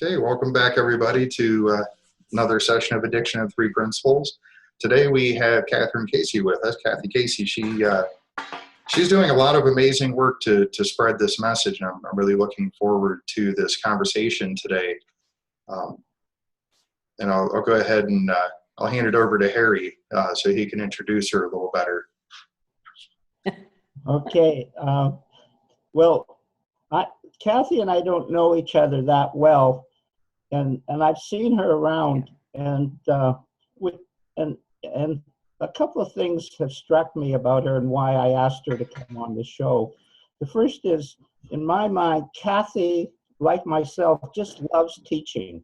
Okay, welcome back everybody to another session of Addiction and Three Principles. Today we have Cathy Casey with us. Cathy Casey, she's doing a lot of amazing work to spread this message, and I'm really looking forward to this conversation today. And I'll go ahead and I'll hand it over to Harry so he can introduce her a little better. Okay. Cathy and I don't know each other that well, and I've seen her around, and a couple of things have struck me about her and why I asked her to come on the show. The first is, in my mind, Cathy, like myself, just loves teaching.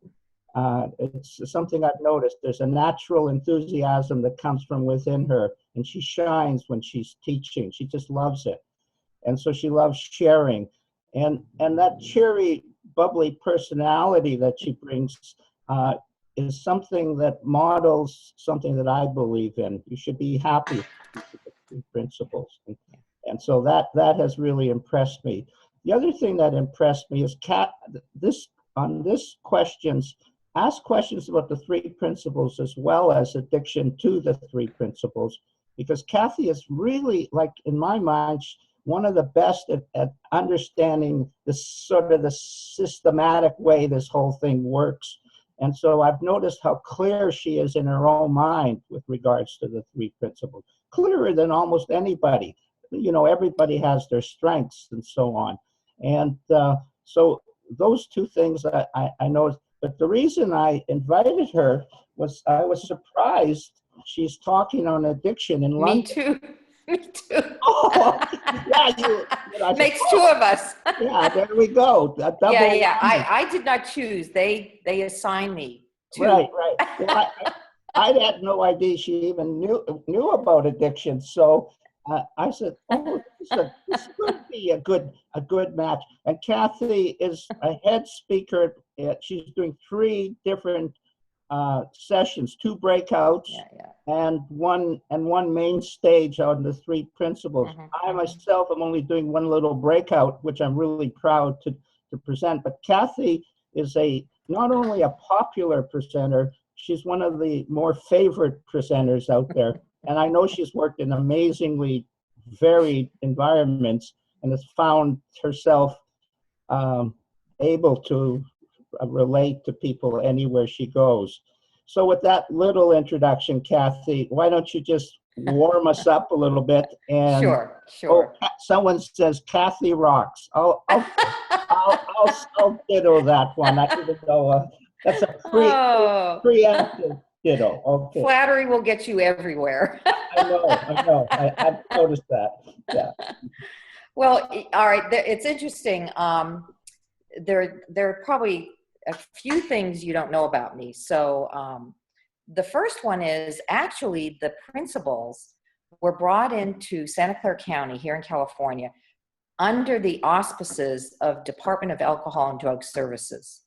It's something I've noticed. There's a natural enthusiasm that comes from within her, and she shines when she's teaching. She just loves it. And so she loves sharing. And that cheery, bubbly personality that she brings is something that models something that I believe in. You should be happy with the three principles. And so that has really impressed me. The other thing that impressed me is ask questions about the three principles as well as addiction to the three principles, because Cathy is really, like, in my mind, one of the best at understanding the systematic way this whole thing works. And so I've noticed how clear she is in her own mind with regards to the three principles, clearer than almost anybody. You know, everybody has their strengths and so on. And so those two things I noticed. But the reason I invited her was I was surprised she's talking on addiction in London. Me too. Me too. Oh, yeah, makes two of us. Yeah, there we go. Yeah. I did not choose. They assigned me to. Right. Well, I had no idea she even knew about addiction. So I said, "Oh, this could be a good match." And Cathy is a head speaker. She's doing 3 different sessions, 2 breakouts, and one main stage on the 3 principles. I myself am only doing 1 little breakout, which I'm really proud to present. But Cathy is not only a popular presenter, she's one of the more favorite presenters out there. And I know she's worked in amazingly varied environments and has found herself able to relate to people anywhere she goes. So with that little introduction, Cathy, why don't you just warm us up a little bit? And Sure. Oh, someone says Cathy rocks. I'll ditto that one. I didn't know. That's a preemptive ditto. Okay. Flattery will get you everywhere. I know. I've noticed that. Yeah. Well, all right. It's interesting. There are probably a few things you don't know about me. So the first one is actually the principles were brought into Santa Clara County here in California under the auspices of Department of Alcohol and Drug Services.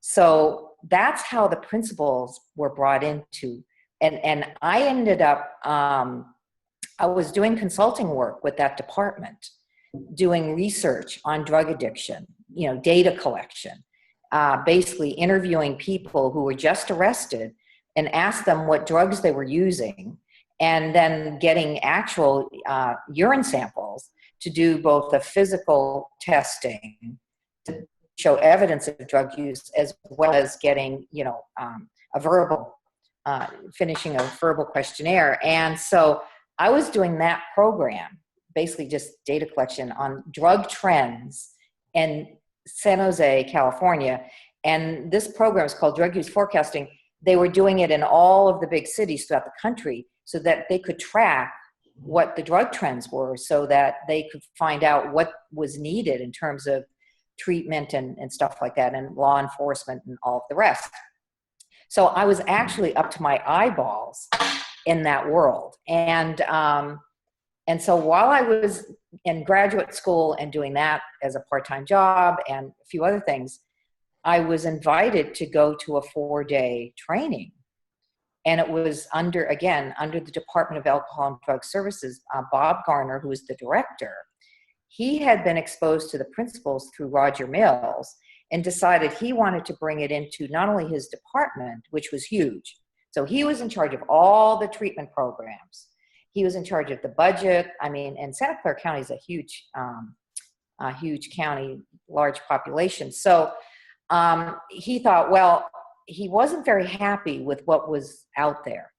So that's how the principles were brought into. And I ended up, I was doing consulting work with that department, doing research on drug addiction, data collection, basically interviewing people who were just arrested and asked them what drugs they were using, and then getting actual urine samples to do both the physical testing to show evidence of drug use, as well as getting, a verbal, finishing a verbal questionnaire. And so I was doing that program, basically just data collection on drug trends in San Jose, California. And this program is called Drug Use Forecasting. They were doing it in all of the big cities throughout the country so that they could track what the drug trends were, so that they could find out what was needed in terms of treatment and stuff like that, and law enforcement and all of the rest. So I was actually up to my eyeballs in that world. And so while I was in graduate school and doing that as a part-time job and a few other things, I was invited to go to a 4-day training. And it was under the Department of Alcohol and Drug Services. Bob Garner, who was the director, he had been exposed to the principles through Roger Mills. and decided he wanted to bring it into not only his department, which was huge. So he was in charge of all the treatment programs. He was in charge of the budget. I mean, and Santa Clara County is a huge county, large population. So he thought, well, he wasn't very happy with what was out there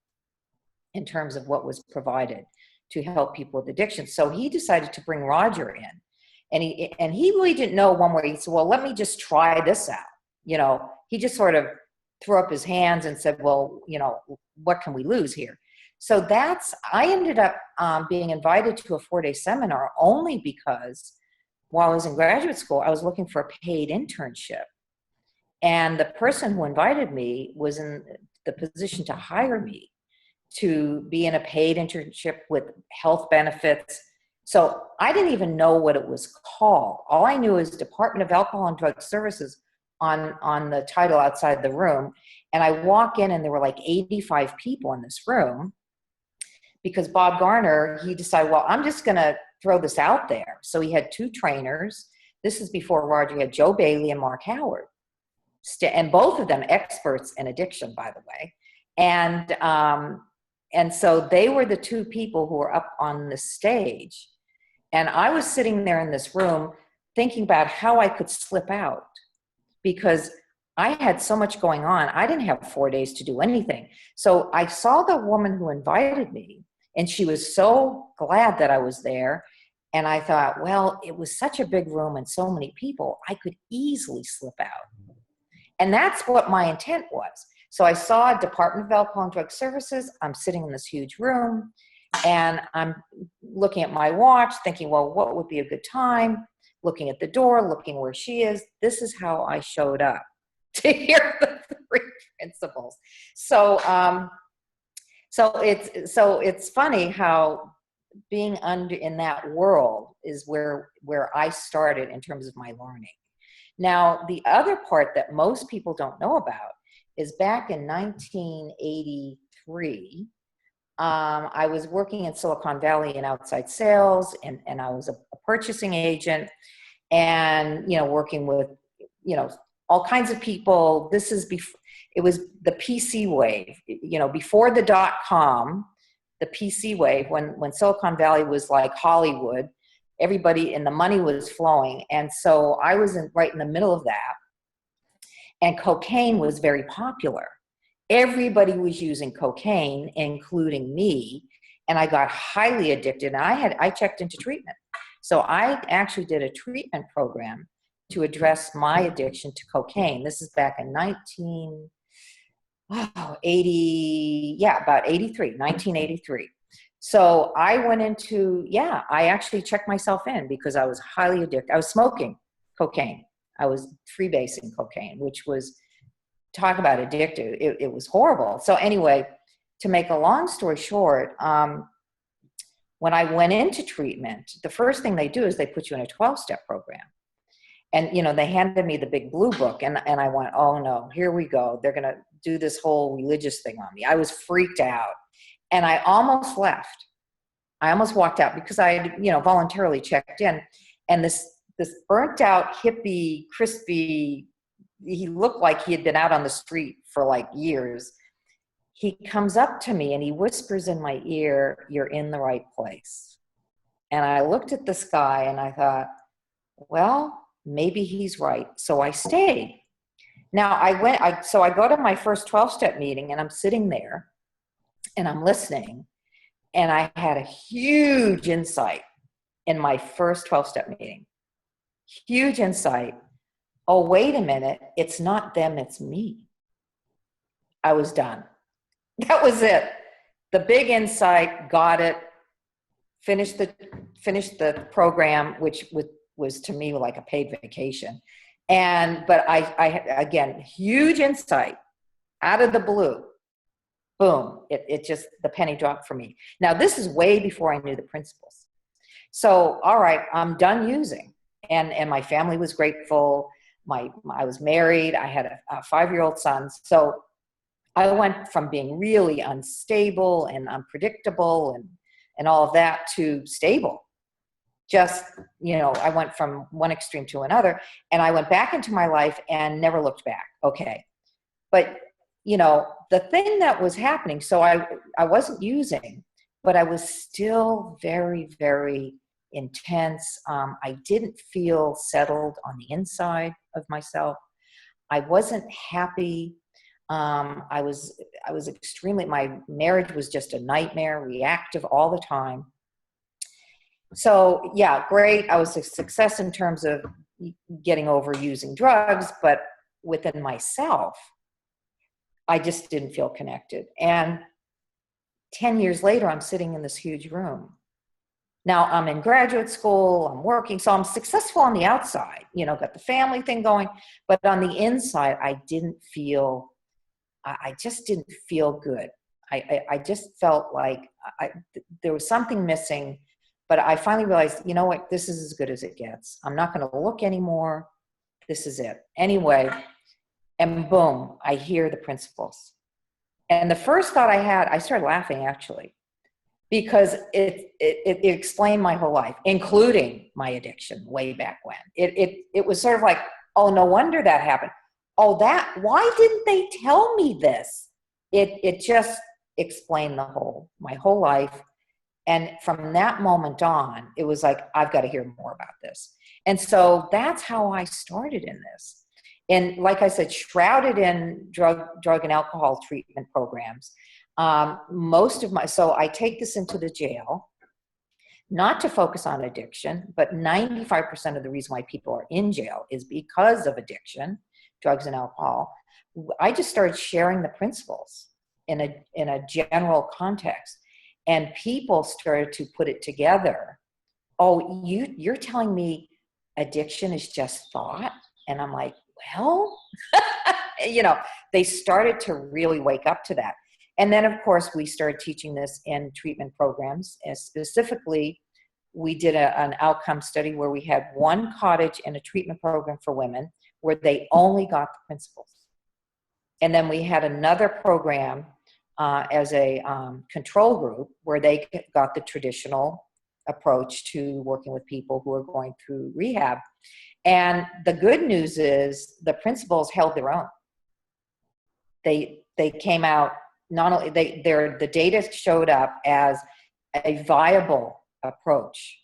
in terms of what was provided to help people with addiction. So he decided to bring Roger in. And he really didn't know one way. He said, well, let me just try this out. You know, he just sort of threw up his hands and said, well, you know, what can we lose here? So I ended up being invited to a 4-day seminar only because while I was in graduate school, I was looking for a paid internship. And the person who invited me was in the position to hire me to be in a paid internship with health benefits. So I didn't even know what it was called. All I knew is Department of Alcohol and Drug Services on the title outside the room. And I walk in and there were like 85 people in this room because Bob Garner, he decided, well, I'm just going to throw this out there. So he had 2 trainers. This is before Roger. He had Joe Bailey and Mark Howard. And both of them experts in addiction, by the way. And so they were the 2 people who were up on the stage. And I was sitting there in this room thinking about how I could slip out because I had so much going on. I didn't have 4 days to do anything. So I saw the woman who invited me, and she was so glad that I was there. And I thought, well, it was such a big room and so many people, I could easily slip out. And that's what my intent was. So I saw Department of Alcohol and Drug Services. I'm sitting in this huge room, and I'm looking at my watch, thinking, well, what would be a good time? Looking at the door, looking where she is. This is how I showed up to hear the 3 principles. So it's funny how being in that world is where I started in terms of my learning. Now, the other part that most people don't know about is back in 1983, I was working in Silicon Valley in outside sales, and I was a purchasing agent and, you know, working with, you know, all kinds of people. It was the PC wave, you know, before the .com, the PC wave, when Silicon Valley was like Hollywood, everybody and the money was flowing. And so I was right in the middle of that. And cocaine was very popular. Everybody was using cocaine, including me. And I got highly addicted. And I checked into treatment. So I actually did a treatment program to address my addiction to cocaine. This is back in 1983. So I went into, I actually checked myself in because I was highly addicted. I was smoking cocaine. I was freebasing cocaine, which was, talk about addictive. It was horrible. So anyway, to make a long story short, when I went into treatment, the first thing they do is they put you in a 12-step program. And, you know, they handed me the big blue book and I went, oh no, here we go. They're going to do this whole religious thing on me. I was freaked out and I almost left. I almost walked out because I, you know, voluntarily checked in, and this burnt out hippie, crispy, he looked like he had been out on the street for like years. He comes up to me and he whispers in my ear, "You're in the right place." And I looked at this guy and I thought, well, maybe he's right. So I stayed. Now so I go to my first 12-step meeting and I'm sitting there and I'm listening, and I had a huge insight in my first 12-step meeting. Huge insight. Oh, wait a minute. It's not them, it's me. I was done. That was it. The big insight, got it, finished the program, which was to me like a paid vacation. But I again, huge insight out of the blue. Boom. It just, the penny dropped for me. Now, this is way before I knew the principles. So, all right, I'm done using. And my family was grateful. I was married. I had a 5-year-old son. So I went from being really unstable and unpredictable and all of that to stable. just, I went from one extreme to another, and I went back into my life and never looked back. Okay. But, the thing that was happening, so I wasn't using, but I was still very, very intense. I didn't feel settled on the inside of myself. I wasn't happy. I was extremely, my marriage was just a nightmare, reactive all the time. So yeah, great. I was a success in terms of getting over using drugs, but within myself, I just didn't feel connected. And 10 years later, I'm sitting in this huge room. Now I'm in graduate school, I'm working, so I'm successful on the outside, got the family thing going, but on the inside, I just didn't feel good. I just felt like there was something missing, but I finally realized, you know what, this is as good as it gets. I'm not going to look anymore. This is it. Anyway, and boom, I hear the principles. And the first thought I had, I started laughing actually, because it explained my whole life, including my addiction way back when. It was sort of like, oh, no wonder that happened. Oh, why didn't they tell me this? It just explained my whole life. And from that moment on, it was like, I've got to hear more about this. And so that's how I started in this. And like I said, shrouded in drug and alcohol treatment programs. So I take this into the jail, not to focus on addiction, but 95% of the reason why people are in jail is because of addiction, drugs and alcohol. I just started sharing the principles in a general context, and people started to put it together. Oh, you're telling me addiction is just thought? And I'm like, well, they started to really wake up to that. And then, of course, we started teaching this in treatment programs. And specifically, we did an outcome study where we had one cottage in a treatment program for women where they only got the principles. And then we had another program as a control group where they got the traditional approach to working with people who are going through rehab. And the good news is the principals held their own. They came out, not only the data showed up as a viable approach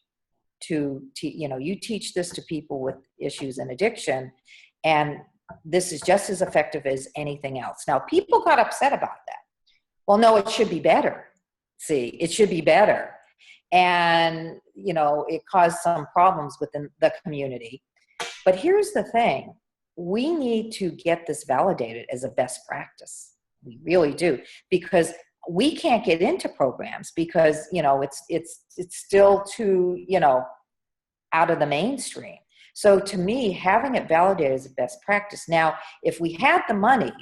to you teach this to people with issues and addiction, and this is just as effective as anything else. Now, people got upset about that. Well, no, it should be better. See, it should be better. And, it caused some problems within the community. But here's the thing. We need to get this validated as a best practice. We really do. Because we can't get into programs because, it's still too, out of the mainstream. So to me, having it validated is a best practice. Now, if we had the money,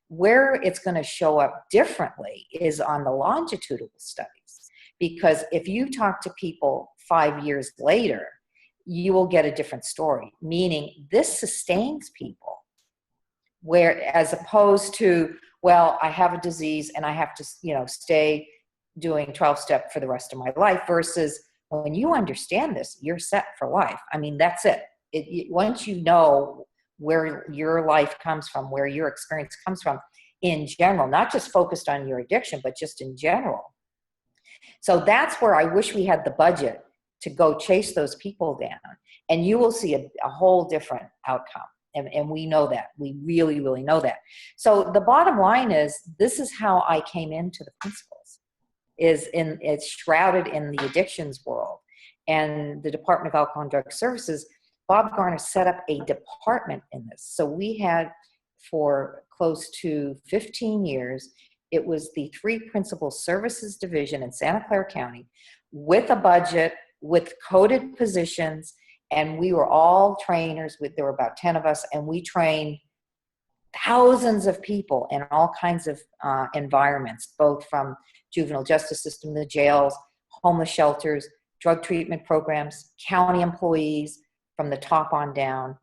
where it's going to show up differently is on the longitudinal studies. Because if you talk to people 5 years later, you will get a different story, meaning this sustains people. Where, as opposed to, well, I have a disease and I have to, stay doing 12-step for the rest of my life, versus when you understand this, you're set for life. I mean, that's it. Once you know where your life comes from, where your experience comes from in general, not just focused on your addiction, but just in general. So that's where I wish we had the budget to go chase those people down, and you will see a whole different outcome. And we know that. We really, really know that. So the bottom line is, this is how I came into the principles. It's shrouded in the addictions world. And the Department of Alcohol and Drug Services, Bob Garner set up a department in this. So we had, for close to 15 years, it was the 3 Principal Services Division in Santa Clara County, with a budget, with coded positions, and we were all trainers. There were about 10 of us, and we trained thousands of people in all kinds of environments, both from juvenile justice system, the jails, homeless shelters, drug treatment programs, county employees from the top on down,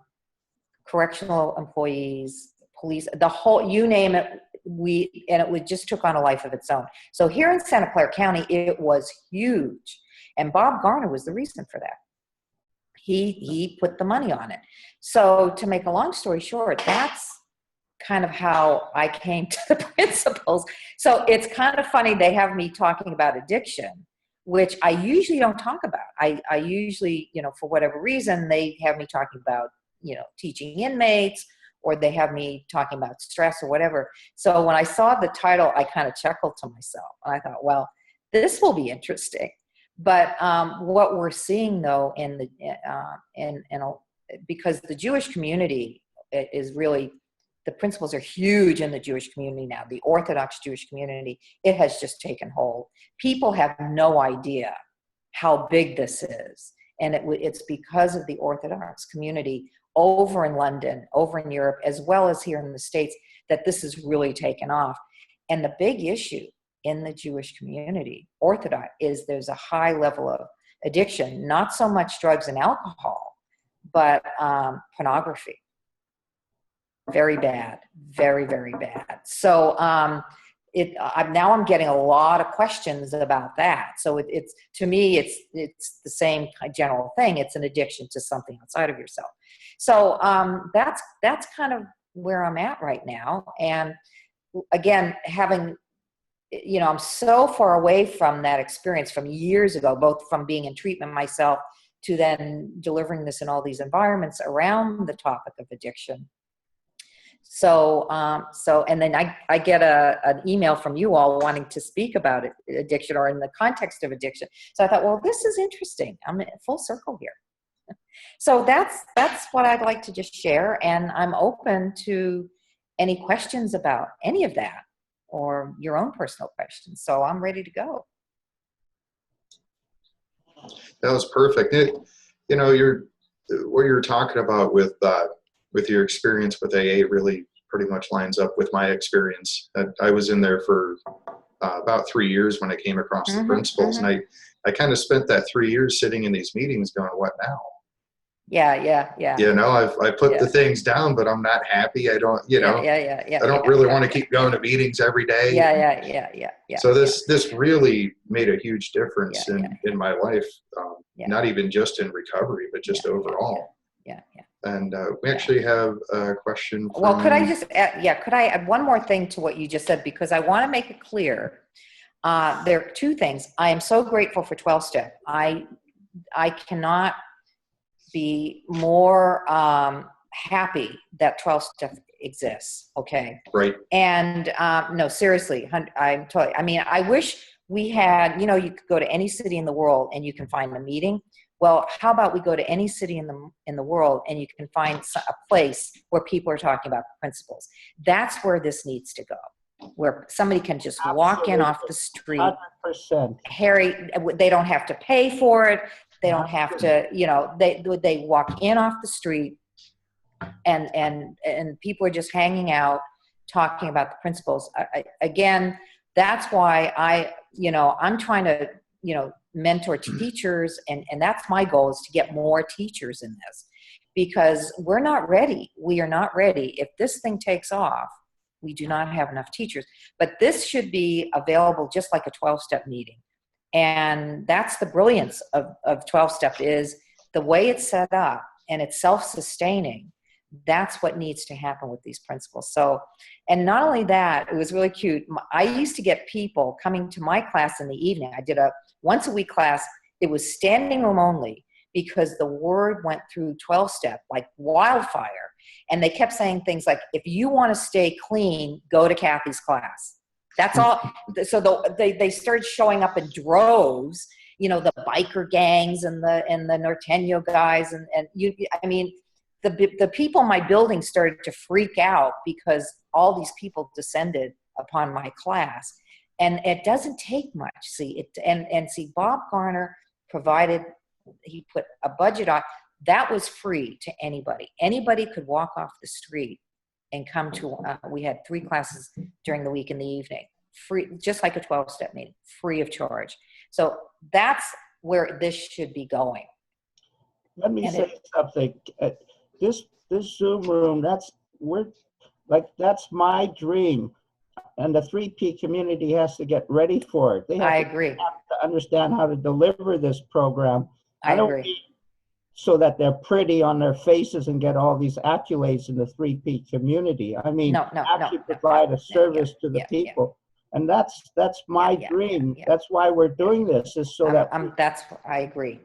correctional employees, police, the whole, you name it, it just took on a life of its own. So here in Santa Clara County, it was huge. And Bob Garner was the reason for that. He put the money on it. So to make a long story short, that's kind of how I came to the principles. So it's kind of funny, they have me talking about addiction, which I usually don't talk about. I usually, for whatever reason, they have me talking about, teaching inmates, or they have me talking about stress or whatever. So when I saw the title, I kind of chuckled to myself. And I thought, well, this will be interesting. But what we're seeing, though, because the Jewish community is really, the principles are huge in the Jewish community now, the Orthodox Jewish community, it has just taken hold. People have no idea how big this is. And it's because of the Orthodox community over in London, over in Europe, as well as here in the States, that this has really taken off. And the big issue in the Jewish community, Orthodox, is there's a high level of addiction, not so much drugs and alcohol, but pornography. Very bad, very, very bad. So now I'm getting a lot of questions about that. So it's to me, it's the same general thing. It's an addiction to something outside of yourself. So that's kind of where I'm at right now. And again, having, I'm so far away from that experience from years ago, both from being in treatment myself to then delivering this in all these environments around the topic of addiction. So, and then I get an email from you all wanting to speak about addiction or in the context of addiction. So I thought, well, this is interesting. I'm in full circle here. So that's what I'd like to just share. And I'm open to any questions about any of that or your own personal questions. So I'm ready to go. That was perfect. What you're talking about with your experience with AA really pretty much lines up with my experience. I was in there for about 3 years when I came across the principles, and I kind of spent that 3 years sitting in these meetings going, what now? Yeah. I put the things down, but I'm not happy. I don't, I don't really want to keep going to meetings every day. Yeah. So this really made a huge difference in my life, not even just in recovery, but just overall. Yeah. And we actually have a question from... Well, could I just add, could I add one more thing to what you just said? Because I want to make it clear. There are two things. I am so grateful for 12-step. I cannot be more happy that 12-step exists. Okay. Right. And no, seriously, I'm totally, I wish we had, you could go to any city in the world and you can find a meeting. Well, how about we go to any city in the world and you can find a place where people are talking about principles. That's where this needs to go, where somebody can just walk in off the street. 100%. Harry, they don't have to pay for it. They don't have to, they walk in off the street and people are just hanging out, talking about the principles. Again, that's why I'm trying to, mentor teachers, and that's my goal, is to get more teachers in this, because we're not ready. We are not ready. If this thing takes off, we do not have enough teachers. But this should be available just like a 12-step meeting. And that's the brilliance of 12-step, is the way it's set up and it's self-sustaining. That's what needs to happen with these principles. So, and not only that, it was really cute. I used to get people coming to my class in the evening. I did a once-a-week class. It was standing room only because the word went through 12-step like wildfire. And they kept saying things like, if you want to stay clean, go to Cathy's class. That's all. So they started showing up in droves, the biker gangs and the Norteño guys. The people in my building started to freak out because all these people descended upon my class. And it doesn't take much. See, Bob Garner provided, he put a budget on, that was free to anybody. Anybody could walk off the street and come to, we had 3 classes during the week in the evening, free, just like a 12-step meeting, free of charge. So that's where this should be going. Let me say something. This Zoom room, that's my dream. And the 3P community has to get ready for it. They have I agree. to understand how to deliver this program. I agree. so that they're pretty on their faces and get all these accolades in the 3P community. I mean, actually provide a service to the people. And that's my dream. That's why we're doing this, is so that I agree.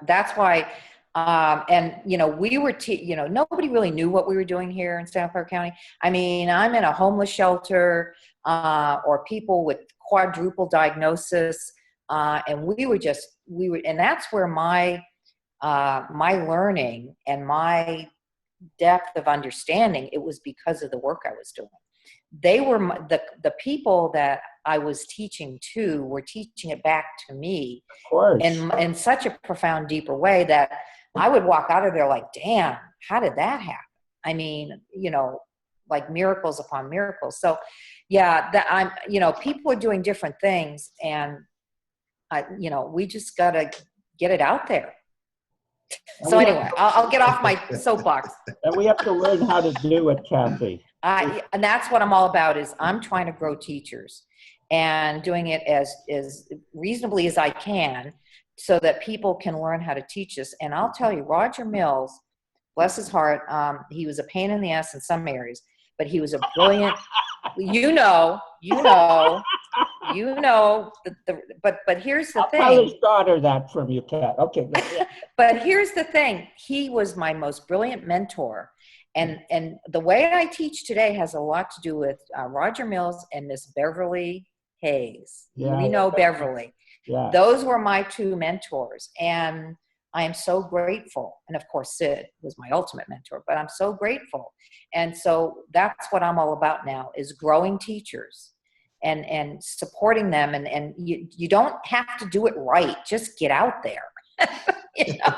That's why, and you know, we were, you know, nobody really knew what we were doing here in Santa Clara County. I mean, I'm in a homeless shelter, or people with quadruple diagnosis, and we were, and that's where my learning and my depth of understanding, it was because of the work I was doing. They were the people that I was teaching to were teaching it back to me in such a profound, deeper way that I would walk out of there like, damn, how did that happen? I mean, you know, like miracles upon miracles. So yeah, you know, people are doing different things, and you know, we just got to get it out there. So anyway, I'll get off my soapbox. And we have to learn how to do it, Cathy. And that's what I'm all about, is I'm trying to grow teachers and doing it as reasonably as I can so that people can learn how to teach us. And I'll tell you, Roger Mills, bless his heart, he was a pain in the ass in some areas, but he was a brilliant, you know, but here's the thing. I'll tell his daughter that from you, Kat. Okay. But here's the thing. He was my most brilliant mentor. And the way I teach today has a lot to do with Roger Mills and Miss Beverly Hayes. We know Beverly. Yeah. Those were my two mentors. And I am so grateful. And of course, Sid was my ultimate mentor, but I'm so grateful. And so that's what I'm all about now, is growing teachers and supporting them. And you don't have to do it right. Just get out there. You know,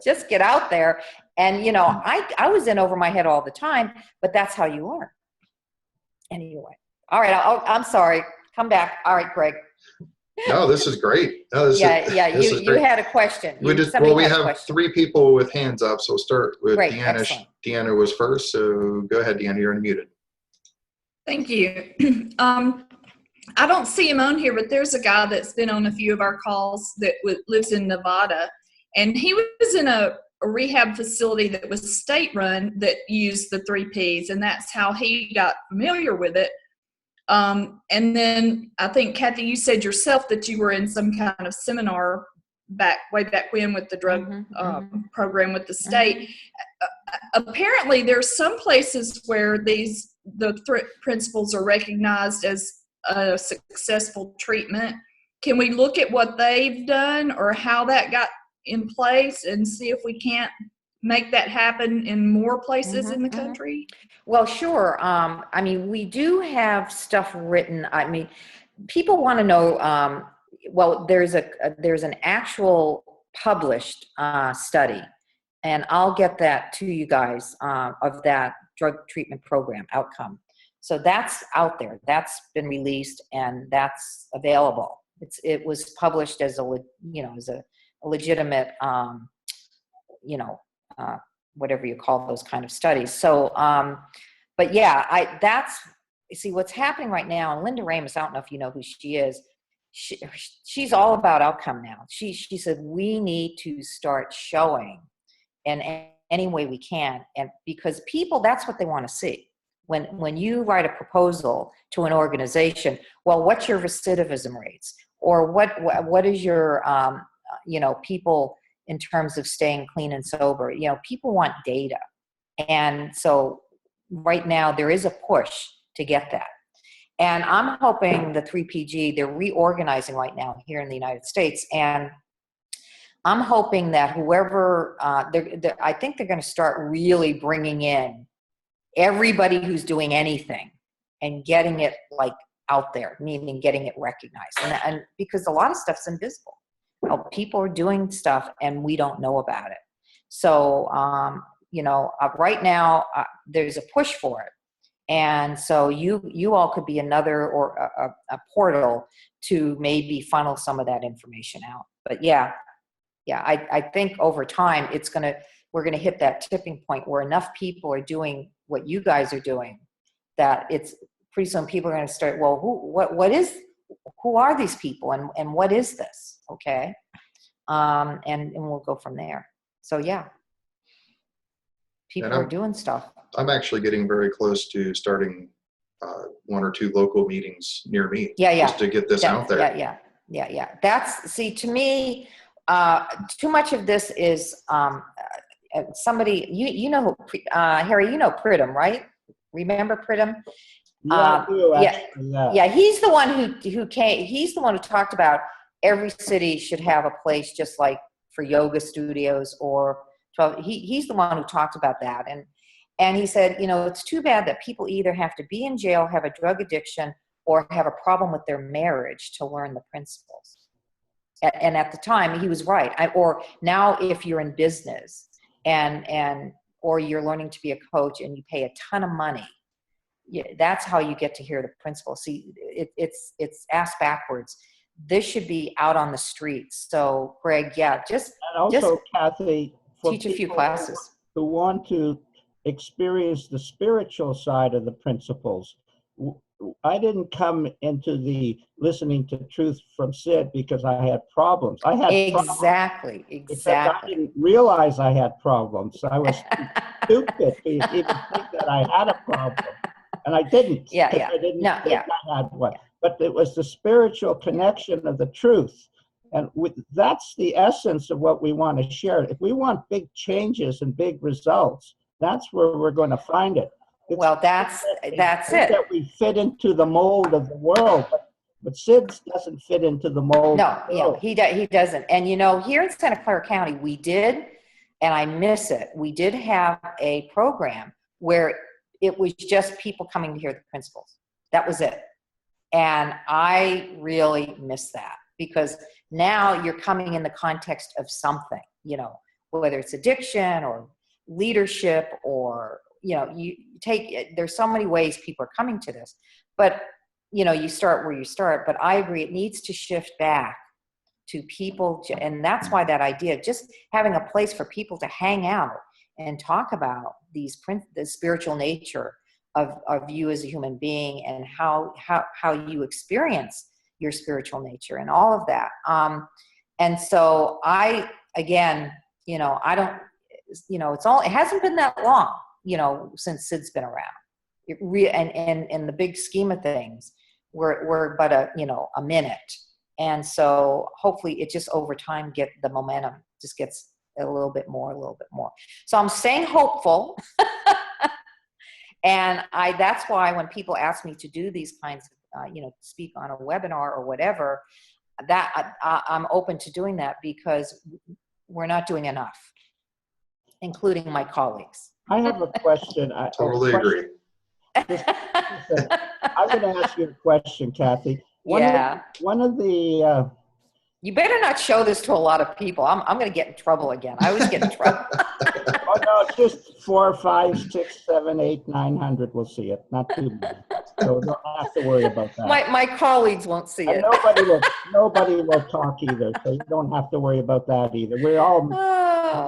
just get out there. And, you know, I was in over my head all the time, but that's how you learn. Anyway. All right. I'm sorry. Come back. All right, Greg. No, this is great. No, you had a question. We have three people with hands up, so we'll start with Deanna. Excellent. Deanna was first, so go ahead, Deanna. You're unmuted. Thank you. I don't see him on here, but there's a guy that's been on a few of our calls that lives in Nevada, and he was in a rehab facility that was state-run that used the 3Ps, and that's how he got familiar with it. And then I think, Cathy, you said yourself that you were in some kind of seminar way back when with the drug program with the state. Apparently, there's some places where the principles are recognized as a successful treatment. Can we look at what they've done or how that got in place and see if we can't make that happen in more places in the country? Well, sure. I mean, we do have stuff written. I mean, people want to know, well, there's an actual published study, and I'll get that to you guys, of that drug treatment program outcome. So that's out there. That's been released, and that's available. It was published as a legitimate, whatever you call those kind of studies. So, but yeah, see what's happening right now. And Linda Ramus, I don't know if you know who she is. She's all about outcome now. She said, we need to start showing in any way we can. And because people, that's what they want to see. When you write a proposal to an organization, well, what's your recidivism rates? Or what is your, people in terms of staying clean and sober? You know, people want data. And so right now there is a push to get that. And I'm hoping the 3PG, they're reorganizing right now here in the United States. And I'm hoping that whoever, I think they're going to start really bringing in everybody who's doing anything and getting it like out there, meaning getting it recognized. And because a lot of stuff's invisible. People are doing stuff and we don't know about it. So, right now there's a push for it. And so you all could be another or a portal to maybe funnel some of that information out. But I think over time we're going to hit that tipping point where enough people are doing what you guys are doing that it's pretty soon people are going to start, well, who are these people and what is this? Okay. And we'll go from there. So yeah, people And are doing stuff. I'm actually getting very close to starting 1 or 2 local meetings near me. Yeah, yeah. Just to get this out there. Yeah. That's, see, to me, too much of this is somebody, you know, Harry, you know Pritam, right? Remember Pritam? Yeah, I do, actually, Yeah, he's the one who came, he's the one who talked about every city should have a place just like for yoga studios or 12. He's the one who talked about that. And he said, you know, it's too bad that people either have to be in jail, have a drug addiction, or have a problem with their marriage to learn the principles. And at the time, he was right. Or now if you're in business or you're learning to be a coach and you pay a ton of money, that's how you get to hear the principles. See, it's asked backwards. This should be out on the streets. So, Greg, yeah, just Cathy, for teach a few people classes who want to experience the spiritual side of the principles. I didn't come into the listening to truth from Sid because I had problems. I had exactly. I didn't realize I had problems. I was stupid to even think that I had a problem, and I didn't. Yeah. I didn't think I had one. But it was the spiritual connection of the truth, and that's the essence of what we want to share. If we want big changes and big results, that's where we're going to find it. That's it. That we fit into the mold of the world, but Sid doesn't fit into the mold. No, he doesn't. And you know, here in Santa Clara County, we did, and I miss it. We did have a program where it was just people coming to hear the principles. That was it. And I really miss that because now you're coming in the context of something, you know, whether it's addiction or leadership or, you know, there's so many ways people are coming to this, but you know, you start where you start, but I agree. It needs to shift back to people. And that's why that idea, just having a place for people to hang out and talk about the spiritual nature of you as a human being and how you experience your spiritual nature and all of that. And so again, you know, I don't, you know, it hasn't been that long, you know, since Sid's been around. And in the big scheme of things, we're but a minute. And so hopefully it just over time the momentum just gets a little bit more. So I'm staying hopeful. And that's why when people ask me to do these kinds of, speak on a webinar or whatever, that I'm open to doing that because we're not doing enough, including my colleagues. I have a question. Totally agree. I'm going to ask you a question, Cathy. One of the you better not show this to a lot of people. I'm going to get in trouble again. I always get in trouble. Oh no, just 4, 5, 6, 7, 8, 900 will see it. Not too many. So don't have to worry about that. My colleagues won't see it. Nobody will talk either. So you don't have to worry about that either. We're all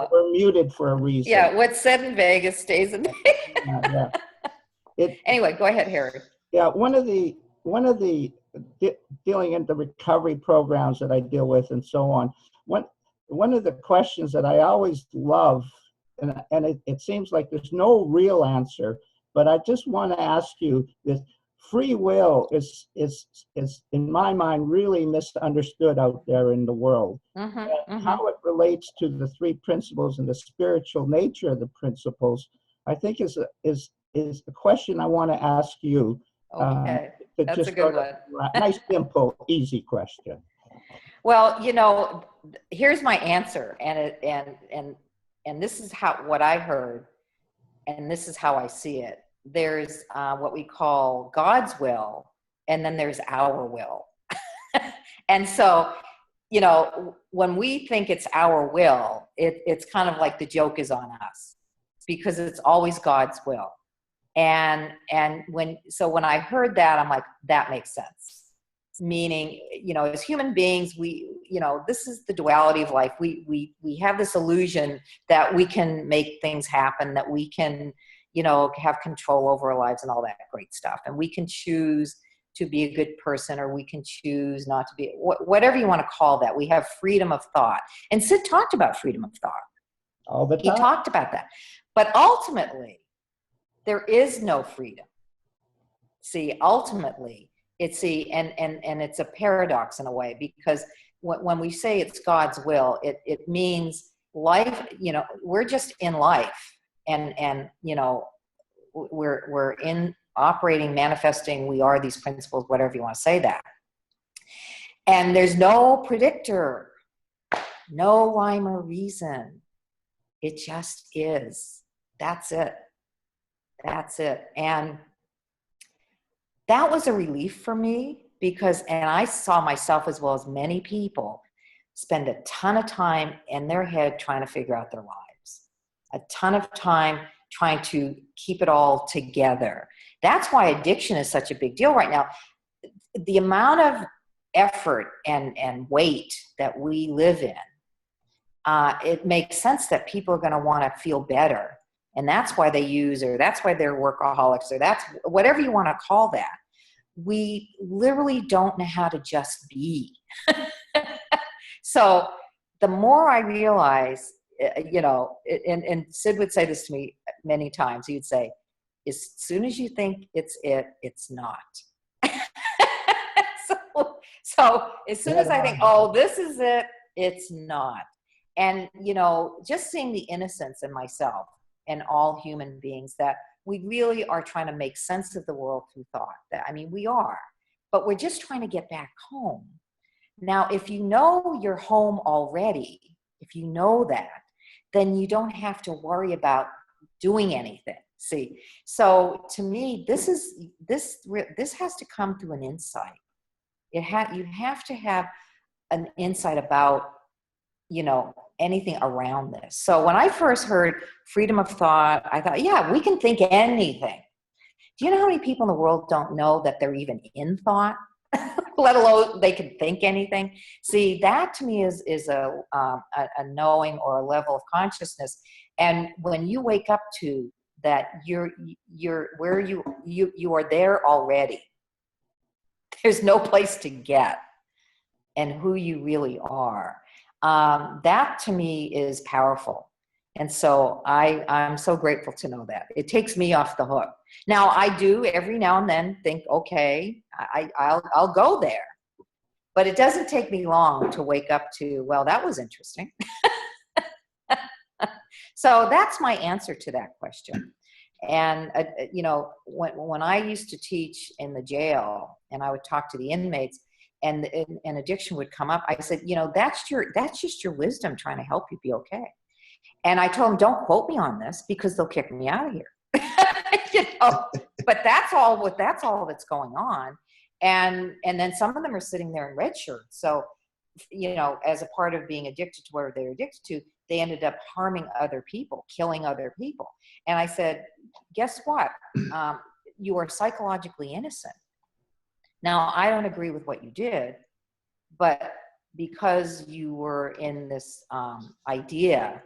we're muted for a reason. Yeah, what's said in Vegas stays in Vegas. Anyway, go ahead, Harry. Yeah, one of the dealing in the recovery programs that I deal with and so on. One of the questions that I always love, and it seems like there's no real answer, but I just want to ask you this: free will is in my mind really misunderstood out there in the world. How it relates to the 3 principles and the spiritual nature of the principles, I think is a question I want to ask you. Okay, that's a good one. Nice, simple, easy question. Well, you know, here's my answer, and this is what I heard, and this is how I see it. There's what we call God's will, and then there's our will. And so, you know, when we think it's our will, it's kind of like the joke is on us because it's always God's will. And when I heard that, I'm like, that makes sense. Meaning, you know, as human beings, this is the duality of life. We have this illusion that we can make things happen, that we can, you know, have control over our lives and all that great stuff. And we can choose to be a good person, or we can choose not to be, whatever you want to call that. We have freedom of thought. And Sid talked about freedom of thought. All the He time. talked about that. But ultimately, there is no freedom. See, ultimately, and it's a paradox in a way, because when we say it's God's will, it means life, we're just in life, and we're in operating, manifesting, we are these principles, whatever you want to say that. And there's no predictor, no rhyme or reason. It just is. That's it. And that was a relief for me, and I saw myself, as well as many people, spend a ton of time in their head trying to figure out their lives, a ton of time trying to keep it all together. That's why addiction is such a big deal right now. The amount of effort and weight that we live in, it makes sense that people are going to want to feel better. And that's why they use, or that's why they're workaholics, or that's whatever you want to call that. We literally don't know how to just be. So the more I realize, and Sid would say this to me many times, he would say, as soon as you think it's not. So as soon as I think, oh, this is it, it's not. And, just seeing the innocence in myself and all human beings, that we really are trying to make sense of the world through thought. We are, but we're just trying to get back home. Now, if you know you're home already, if you know that, then you don't have to worry about doing anything. See, so to me, this has to come through an insight. You have to have an insight about, anything around this. So when I first heard freedom of thought, I thought, yeah, we can think anything. Do you know how many people in the world don't know that they're even in thought, let alone they can think anything? See, that to me is a knowing, or a level of consciousness. And when you wake up to that, you're where you are there already. There's no place to get, and who you really are. That to me is powerful. And so I'm so grateful to know that. It takes me off the hook. Now, I do every now and then think, okay, I'll go there. But it doesn't take me long to wake up to, well, that was interesting. So that's my answer to that question. And, when I used to teach in the jail, and I would talk to the inmates, and addiction would come up, I said, that's just your wisdom trying to help you be okay. And I told them, don't quote me on this, because they'll kick me out of here. But that's all that's going on. And then some of them are sitting there in red shirts. So, as a part of being addicted to whatever they're addicted to, they ended up harming other people, killing other people. And I said, guess what? You are psychologically innocent. Now, I don't agree with what you did, but because you were in this idea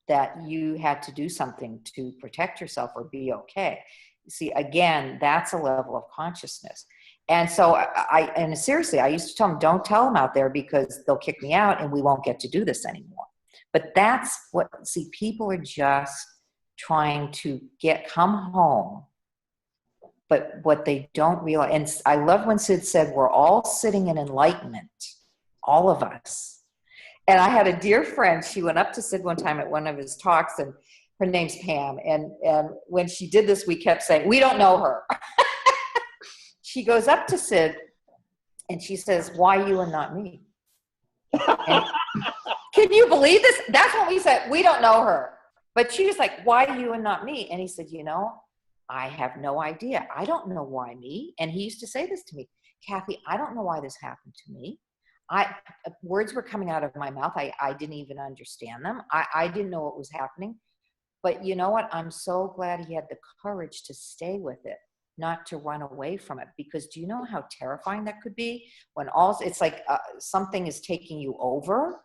that you had to do something to protect yourself or be okay. See, again, that's a level of consciousness. And so and seriously, I used to tell them, don't tell them out there, because they'll kick me out and we won't get to do this anymore. But that's people are just trying to come home. But what they don't realize, and I love when Sid said, we're all sitting in enlightenment, all of us. And I had a dear friend, she went up to Sid one time at one of his talks, and her name's Pam. And when she did this, we kept saying, we don't know her. She goes up to Sid and she says, why you and not me? And, can you believe this? That's what we said. We don't know her. But she was like, why you and not me? And he said, I have no idea. I don't know why me. And he used to say this to me, Cathy, I don't know why this happened to me. Words were coming out of my mouth. I didn't even understand them. I didn't know what was happening. But you know what? I'm so glad he had the courage to stay with it, not to run away from it. Because do you know how terrifying that could be? When it's like something is taking you over.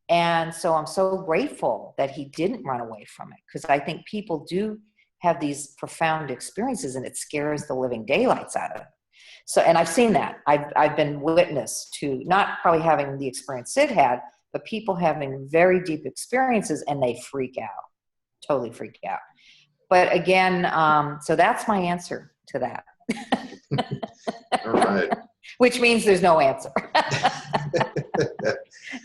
And so I'm so grateful that he didn't run away from it, because I think people do have these profound experiences and it scares the living daylights out of them. So, and I've seen that. I've been witness to, not probably having the experience Sid had, but people having very deep experiences and they freak out, totally freak out. But again, so that's my answer to that. All right. Which means there's no answer.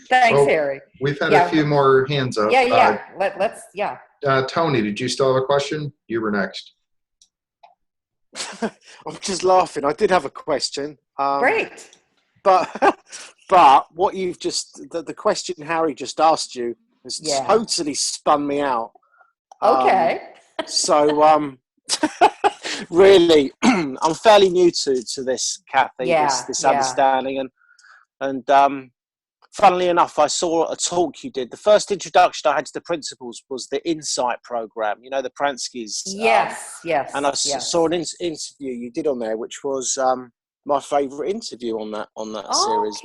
Thanks, Well, Harry. We've had a few more hands up. Yeah. Tony, did you still have a question? You were next. I'm just laughing. I did have a question. Great. But what you've just, the question Harry just asked you has totally spun me out. Okay. Really, I'm fairly new to this, Cathy, this understanding. And funnily enough, I saw a talk you did. The first introduction I had to the principles was the Insight program, you know, the Pransky's. Yes. And I saw an interview you did on there, which was my favourite interview on that series.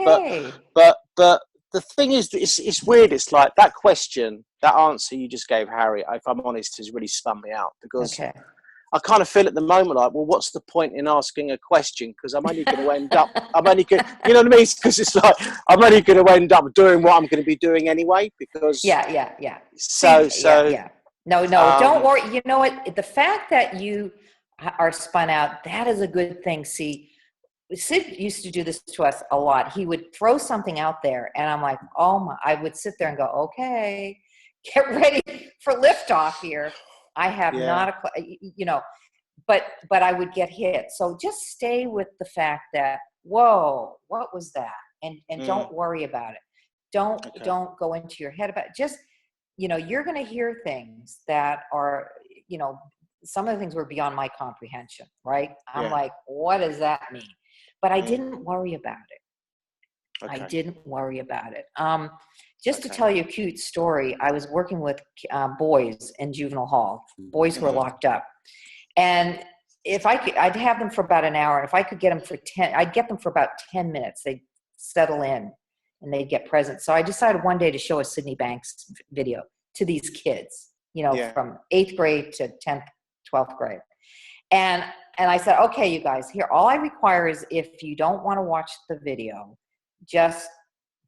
But the thing is, it's weird. It's like that question, that answer you just gave, Harry, if I'm honest, has really spun me out, because I kind of feel at the moment like, well, what's the point in asking a question? Because I'm only going to end up, you know what I mean? Because it's like, I'm only going to end up doing what I'm going to be doing anyway, because. Yeah. No, don't worry. You know what? The fact that you are spun out, that is a good thing. See, Sid used to do this to us a lot. He would throw something out there, and I'm like, oh my, I would sit there and go, okay, get ready for liftoff here. I have not but I would get hit. So just stay with the fact that, whoa, what was that? And don't worry about it. Don't go into your head about it. Just, you're going to hear things that are, some of the things were beyond my comprehension, right? I'm like, what does that mean? But I didn't worry about it. I didn't worry about it. Just to tell you a cute story, I was working with boys in juvenile hall, boys who were locked up. And if I could, I'd have them for about an hour. And if I could get them for I'd get them for about 10 minutes. They'd settle in and they'd get present. So I decided one day to show a Sydney Banks video to these kids, from 8th grade to 10th, 12th grade. And I said, okay, you guys, here, all I require is if you don't want to watch the video, just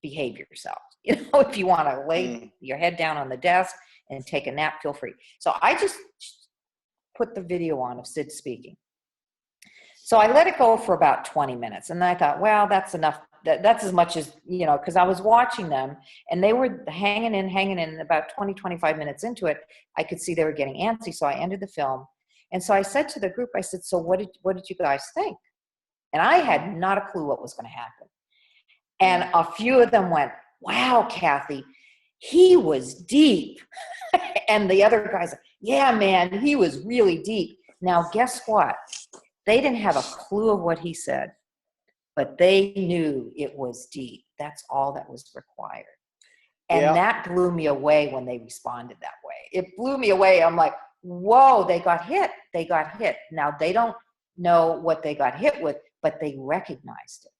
behave yourself. If you want to lay your head down on the desk and take a nap, feel free. So I just put the video on of Sid speaking. So I let it go for about 20 minutes. And then I thought, well, that's enough. That's as much as, because I was watching them and they were hanging in. About 20, 25 minutes into it, I could see they were getting antsy. So I ended the film. And so I said to the group, I said, so what did you guys think? And I had not a clue what was going to happen. And a few of them went, wow, Cathy, he was deep. And the other guys, yeah, man, he was really deep. Now, guess what? They didn't have a clue of what he said, but they knew it was deep. That's all that was required. And that blew me away when they responded that way. It blew me away. I'm like, whoa, they got hit. Now, they don't know what they got hit with, but they recognized it.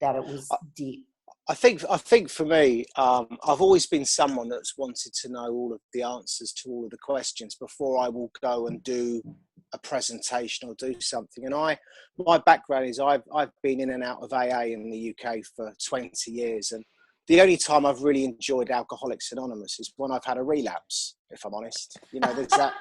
That it was deep. I think for me, I've always been someone that's wanted to know all of the answers to all of the questions before I will go and do a presentation or do something. And my background is I've been in and out of AA in the UK for 20 years. And the only time I've really enjoyed Alcoholics Anonymous is when I've had a relapse, if I'm honest. There's that.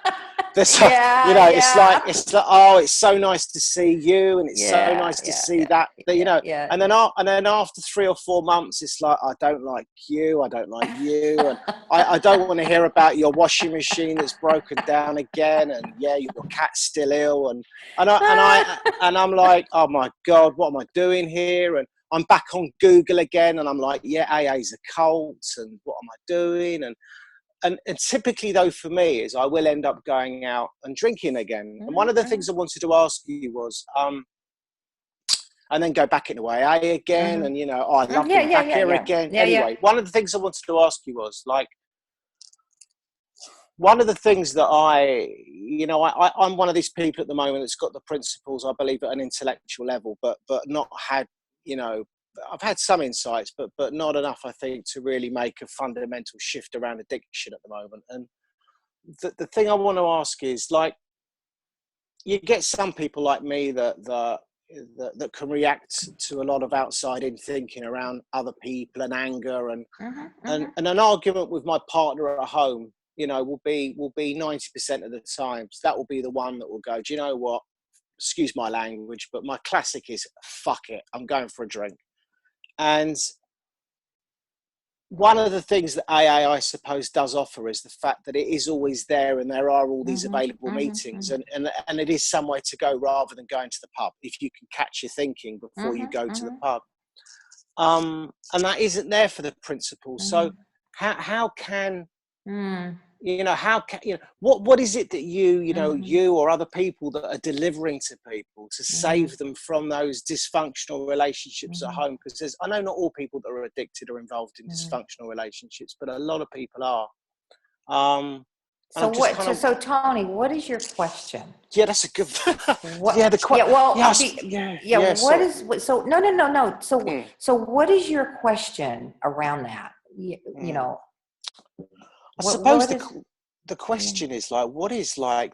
It's like, oh, it's so nice to see you, and it's so nice to see that. And then after 3 or 4 months, it's like, I don't like you, and I don't want to hear about your washing machine that's broken down again, and your cat's still ill, and I'm like, oh my God, what am I doing here? And I'm back on Google again, and I'm like, AA's a cult, and what am I doing? And typically, though, for me, is I will end up going out and drinking again. And one of the things I wanted to ask you was, and then go back into AA again, and I love being back here again. Anyway, one of the things I wanted to ask you was, like, one of the things that I'm one of these people at the moment that's got the principles, I believe, at an intellectual level, but not had, I've had some insights, but not enough, I think, to really make a fundamental shift around addiction at the moment. And the thing I want to ask is, like, you get some people like me that that can react to a lot of outside in thinking around other people and anger and an argument with my partner at home, you know, will be 90% of the times that will be the one that will go, do you know what? Excuse my language, but my classic is fuck it, I'm going for a drink. And one of the things that AA, I suppose, does offer is the fact that it is always there and there are all these available meetings and it is somewhere to go rather than going to the pub if you can catch your thinking before you go to the pub. And that isn't there for the principals. So how can, you know, how can, you know, what is it that you or other people that are delivering to people to save them from those dysfunctional relationships at home? Because I know not all people that are addicted are involved in dysfunctional relationships, but a lot of people are. So Tony, what is your question? Yeah, that's a good. What, yeah, the question. No. So what is your question around that? You know. I suppose the question is like, what is like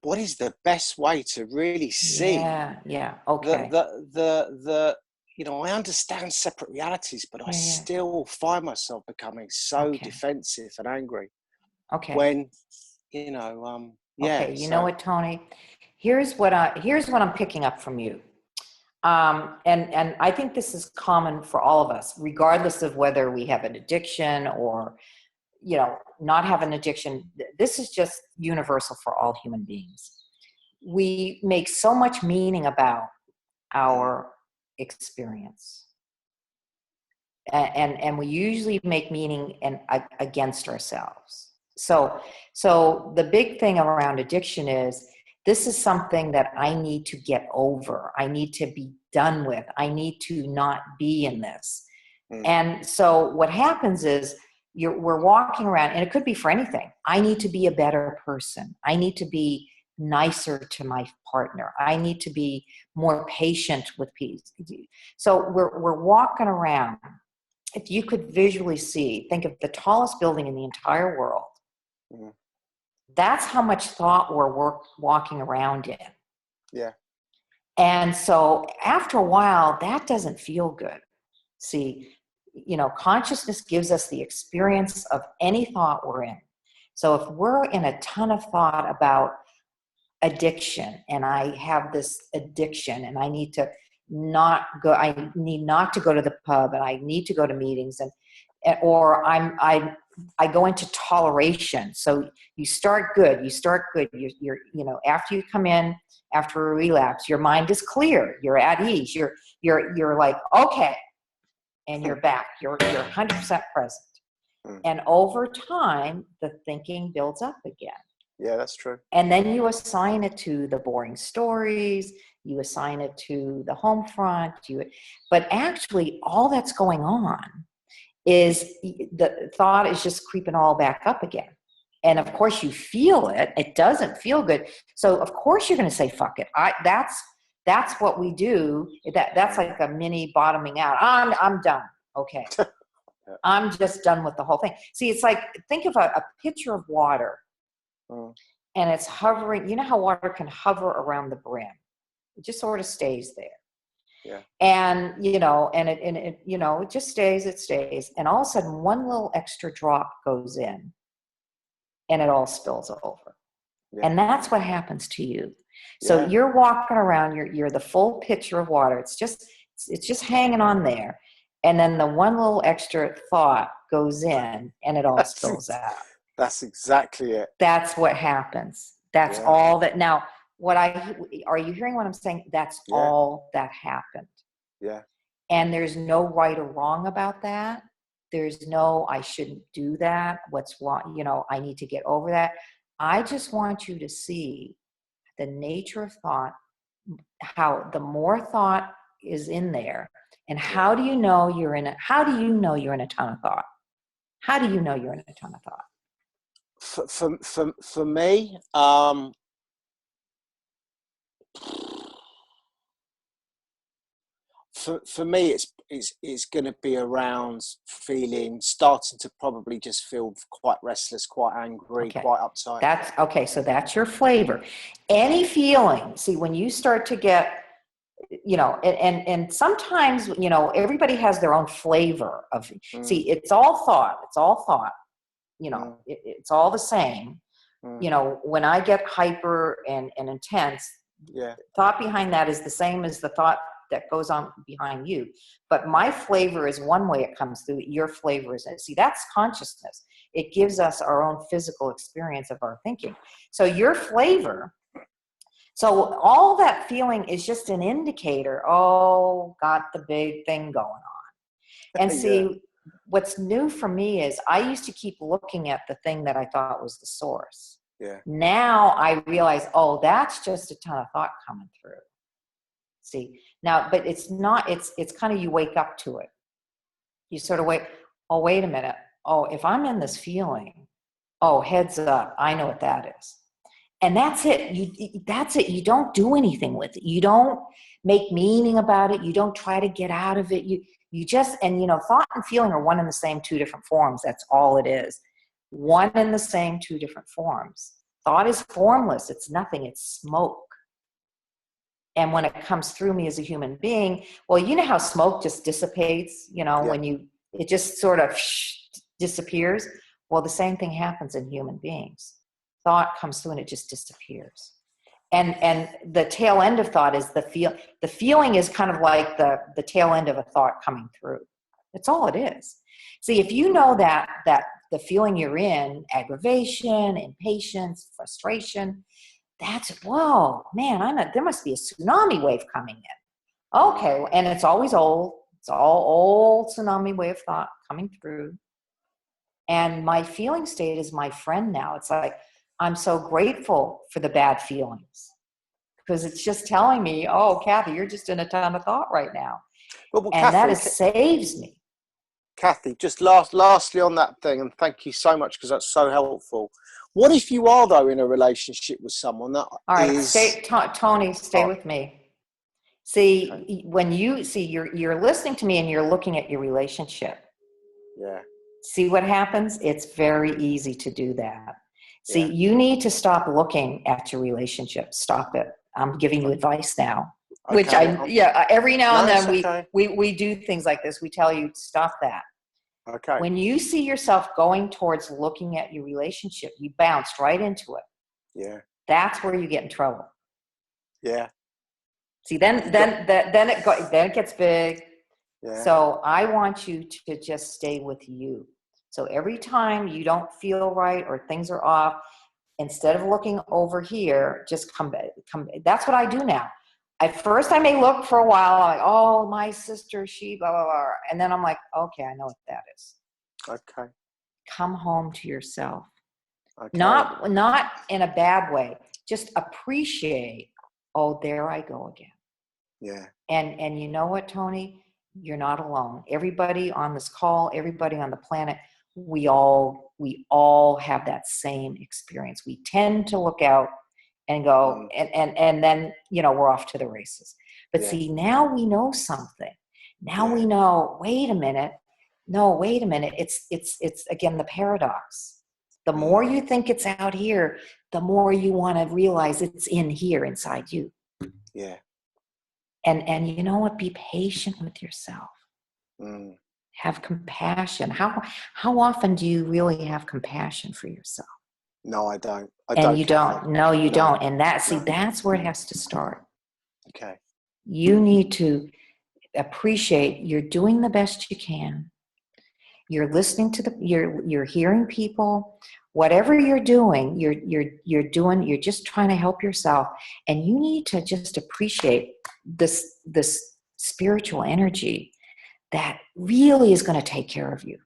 what is the best way to really see? Okay. The you know, I understand separate realities, but I still find myself becoming so defensive and angry. Okay. When, you know, Okay. You know what, Tony? Here's what I'm picking up from you. And I think this is common for all of us, regardless of whether we have an addiction or, you know, not have an addiction. This is just universal for all human beings. We make so much meaning about our experience. And we usually make meaning against ourselves. So the big thing around addiction is, this is something that I need to get over. I need to be done with. I need to not be in this. And so what happens is we're walking around, and it could be for anything. I need to be a better person. I need to be nicer to my partner. I need to be more patient with people. So we're walking around. If you could visually see, think of the tallest building in the entire world. That's how much thought we're walking around in. Yeah. And so after a while, that doesn't feel good. See, you know, consciousness gives us the experience of any thought we're in. So if we're in a ton of thought about addiction, and I have this addiction, and I need not to go to the pub, and I need to go to meetings, or I go into toleration. So you start good. You're you know, after you come in after a relapse, your mind is clear. You're at ease. You're like, okay, and you're back. You're 100% present. And over time, the thinking builds up again. Yeah, that's true. And then you assign it to the boring stories. You assign it to the home front. But actually, all that's going on is the thought is just creeping all back up again. And of course you feel it. It doesn't feel good. So of course you're going to say, fuck it. That's what we do. That's like a mini bottoming out. I'm done. Okay. I'm just done with the whole thing. See, it's like, think of a pitcher of water and it's hovering. You know how water can hover around the brim? It just sort of stays there. Yeah. And, you know, and it, you know, it just stays, and all of a sudden one little extra drop goes in and it all spills over. Yeah. And that's what happens to you. So you're walking around, you're the full pitcher of water. It's just hanging on there. And then the one little extra thought goes in and it all spills out. That's exactly it. That's what happens. That's all that. Now, are you hearing what I'm saying? That's all that happened. Yeah. And there's no right or wrong about that. There's no, I shouldn't do that. What's wrong? You know, I need to get over that. I just want you to see the nature of thought, how the more thought is in there, and how do you know you're in a ton of thought? How do you know you're in a ton of thought? For me, for me, it's going to be around starting to probably just feel quite restless, quite angry, Okay. quite uptight. That's okay. So that's your flavor. Any feeling, see, when you start to get, and sometimes, everybody has their own flavor of, see, it's all thought. It's all thought, it's all the same. When I get hyper and intense, thought behind that is the same as the thought that goes on behind you. But my flavor is one way it comes through. Your flavor is, see, that's consciousness. It gives us our own physical experience of our thinking. So your flavor, so all that feeling is just an indicator, got the big thing going on. And see, what's new for me is I used to keep looking at the thing that I thought was the source. Yeah. Now I realize, that's just a ton of thought coming through. See, now, but it's not, it's kind of, you wake up to it. You sort of wait a minute. If I'm in this feeling, heads up, I know what that is. And that's it. That's it. You don't do anything with it. You don't make meaning about it. You don't try to get out of it. You just, and thought and feeling are one and the same, two different forms. That's all it is. One and the same, two different forms. Thought is formless. It's nothing. It's smoke. And when it comes through me as a human being, well, you know how smoke just dissipates, when it just sort of disappears. Well, the same thing happens in human beings. Thought comes through and it just disappears. And the tail end of thought is the feeling is kind of like the tail end of a thought coming through. That's all it is. See, if you know that the feeling you're in, aggravation, impatience, frustration, that's, whoa, man, there must be a tsunami wave coming in. Okay, and it's always old. It's all old tsunami wave thought coming through. And my feeling state is my friend now. It's like, I'm so grateful for the bad feelings because it's just telling me, Cathy, you're just in a ton of thought right now. Well, and Cathy, that saves me. Cathy, just lastly on that thing, and thank you so much because that's so helpful. What if you are, though, in a relationship with someone that all right, is... Tony, stay with me. See, when you're listening to me and you're looking at your relationship. Yeah. See what happens? It's very easy to do that. See, you need to stop looking at your relationship. Stop it. I'm giving you advice now. Okay. Which every now and then we do things like this. We tell you, stop that. Okay. When you see yourself going towards looking at your relationship, you bounced right into it. Yeah. That's where you get in trouble. Yeah. See, then it gets big. Yeah. So I want you to just stay with you. So every time you don't feel right or things are off, instead of looking over here, just come back. That's what I do now. At first I may look for a while, I'm like, my sister, she, blah, blah, blah. And then I'm like, okay, I know what that is. Okay. Come home to yourself. Okay. Not in a bad way. Just appreciate, there I go again. Yeah. And you know what, Tony? You're not alone. Everybody on this call, everybody on the planet, we all have that same experience. We tend to look out and go, and then, we're off to the races. But see, now we know something. Now we know, wait a minute. No, wait a minute. It's again, the paradox. The more you think it's out here, the more you want to realize it's in here inside you. Yeah. And you know what? Be patient with yourself. Have compassion. How often do you really have compassion for yourself? No, I don't. You don't. No, you don't. And that's where it has to start. Okay. You need to appreciate you're doing the best you can. You're listening to you're hearing people. Whatever you're doing, you're just trying to help yourself. And you need to just appreciate this spiritual energy that really is going to take care of you.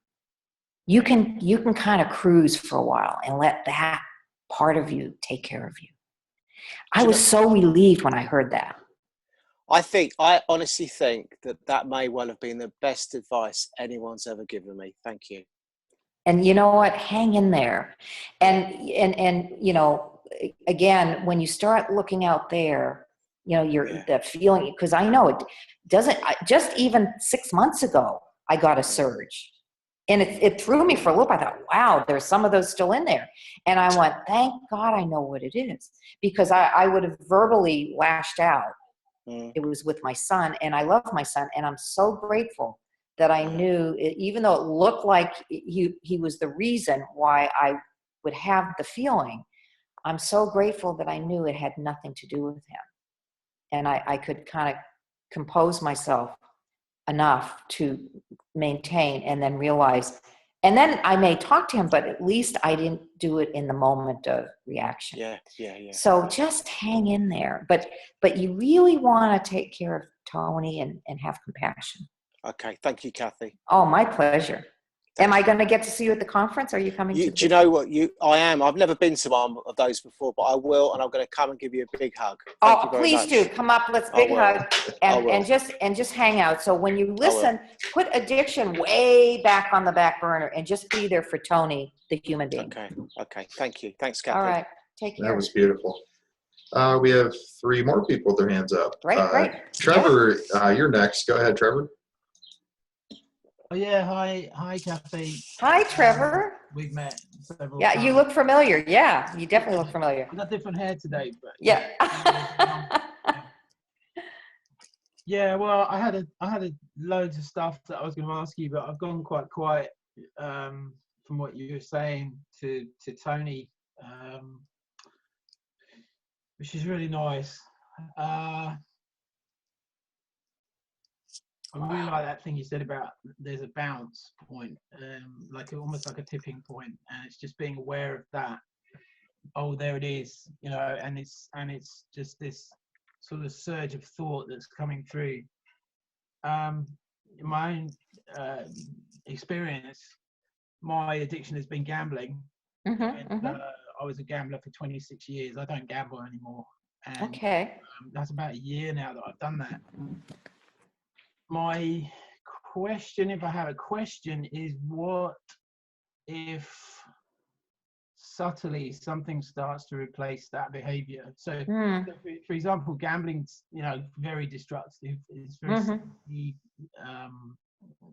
You can kind of cruise for a while and let that part of you take care of you. I was so relieved when I heard that. I honestly think that may well have been the best advice anyone's ever given me. Thank you. And you know what? Hang in there. And again, when you start looking out there, you know, that feeling, because I know it doesn't, just even 6 months ago, I got a surge. And it threw me for a loop. I thought, wow, there's some of those still in there. And I went, thank God I know what it is. Because I would have verbally lashed out. It was with my son, and I love my son. And I'm so grateful that I knew, even though it looked like he was the reason why I would have the feeling, I'm so grateful that I knew it had nothing to do with him. And I could kind of compose myself enough to maintain, and then realize, and then I may talk to him, but at least I didn't do it in the moment of reaction. Yeah. So just hang in there. But you really want to take care of Tony and have compassion. Okay. Thank you, Cathy. Oh, my pleasure. Am I going to get to see you at the conference? Are you coming to? Do you know what? I am. I've never been to one of those before, but I will, and I'm going to come and give you a big hug. Thank you very please much. do come up. Let's big hug and just hang out. So when you listen, put addiction way back on the back burner and just be there for Tony, the human being. Okay. Thank you. Thanks, Cathy. All right. Take care. That was beautiful. We have 3 more people with their hands up. Great. Trevor, you're next. Go ahead, Trevor. Oh yeah, hi Cathy. Hi, Trevor. We've met several times. You look familiar. Yeah, you definitely look familiar. I got different hair today, but yeah. Yeah, well, I had a loads of stuff that I was going to ask you, but I've gone quite quiet from what you were saying to Tony, which is really nice. I really like that thing you said about there's a bounce point, almost like a tipping point, and it's just being aware of that. Oh, there it is, you know, and it's just this sort of surge of thought that's coming through. In my own experience, my addiction has been gambling. I was a gambler for 26 years. I don't gamble anymore. And, that's about a year now that I've done that. My question, if I have a question, is what if subtly something starts to replace that behavior? So, for example, gambling's, you know, very destructive. It's very,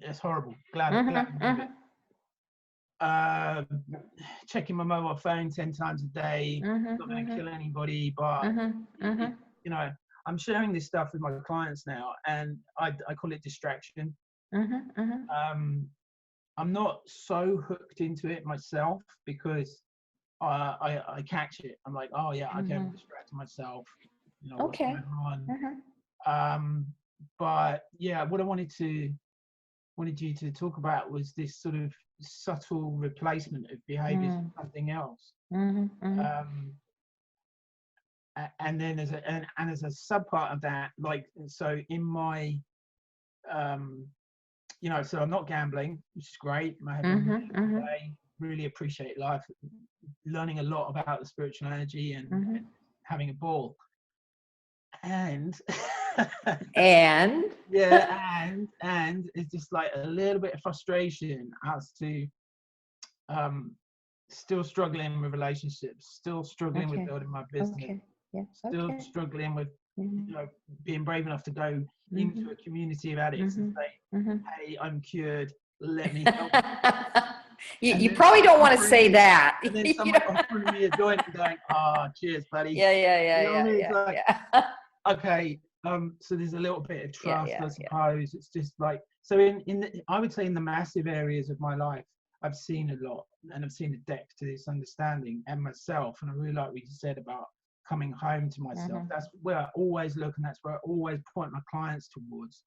it's horrible. Glad checking my mobile phone 10 times a day, not going to kill anybody, but you know, I'm sharing this stuff with my clients now, and I call it distraction. I'm not so hooked into it myself because I catch it. I'm like, oh yeah, okay, I'm distracting myself. You know, what's going on? But yeah, what I wanted you to talk about was this sort of subtle replacement of behaviors with something else. And then as a sub part of that, like, so in my you know, so I'm not gambling, which is great. I have really appreciate life, learning a lot about the spiritual energy and having a ball. And and it's just like a little bit of frustration as to still struggling with relationships, still struggling with building my business, still struggling with you know, being brave enough to go into a community of addicts and say, hey, I'm cured, let me help you. You probably don't want to say that. And then someone offering me a joint and going, cheers, buddy. Yeah. Okay, so there's a little bit of trust, I suppose. It's just like, so I would say in the massive areas of my life, I've seen a lot, and I've seen a depth to this understanding and myself. And I really like what you said about coming home to myself. That's where I always look, and that's where I always point my clients towards.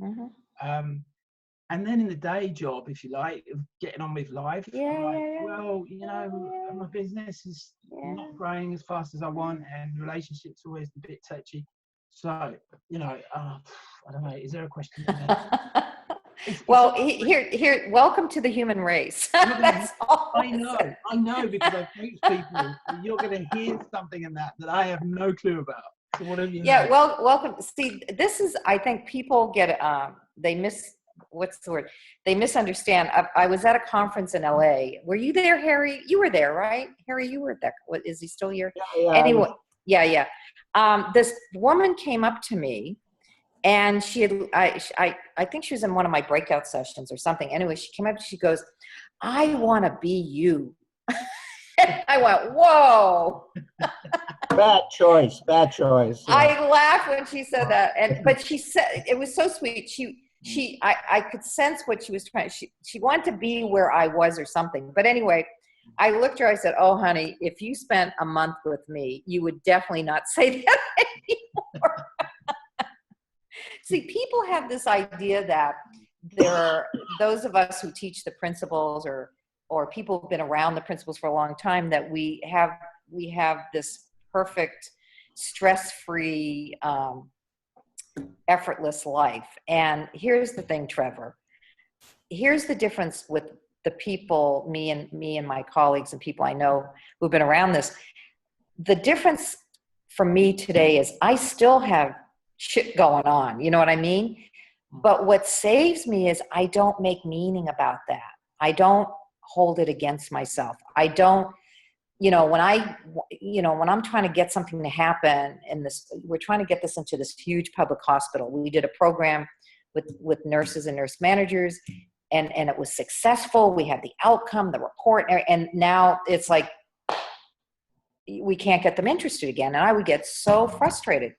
And then in the day job, if you like, of getting on with life, well, you know, my business is not growing as fast as I want, and relationships always a bit touchy. So, you know, I don't know, is there a question in there? Well, here, welcome to the human race. That's all I know, because I coach people. You're going to hear something in that I have no clue about. So what have you? Yeah, well, welcome. See, this is, I think people get, what's the word? They misunderstand. I was at a conference in LA. Were you there, Harry? You were there, right? Harry, you were there. Is he still here? Yeah. Anyway, yeah. this woman came up to me, and she had, I think she was in one of my breakout sessions or something. Anyway, she came up, she goes, "I want to be you." I went, whoa. Bad choice. Bad choice. Yeah. I laughed when she said that, but she said it was so sweet. I could sense what she was trying. She wanted to be where I was or something. But anyway, I looked at her. I said, "Oh, honey, if you spent a month with me, you would definitely not say that anymore." See, people have this idea that there are those of us who teach the principles, or people who've been around the principles for a long time, that we have this perfect, stress-free, effortless life. And here's the thing, Trevor. Here's the difference with the people, me and my colleagues and people I know who've been around this. The difference for me today is I still have shit going on. You know what I mean? But what saves me is I don't make meaning about that. I don't hold it against myself. I don't, when I'm trying to get something to happen in this, we're trying to get this into this huge public hospital. We did a program with nurses and nurse managers, and it was successful. We had the outcome, the report, and now it's like we can't get them interested again. And I would get so frustrated.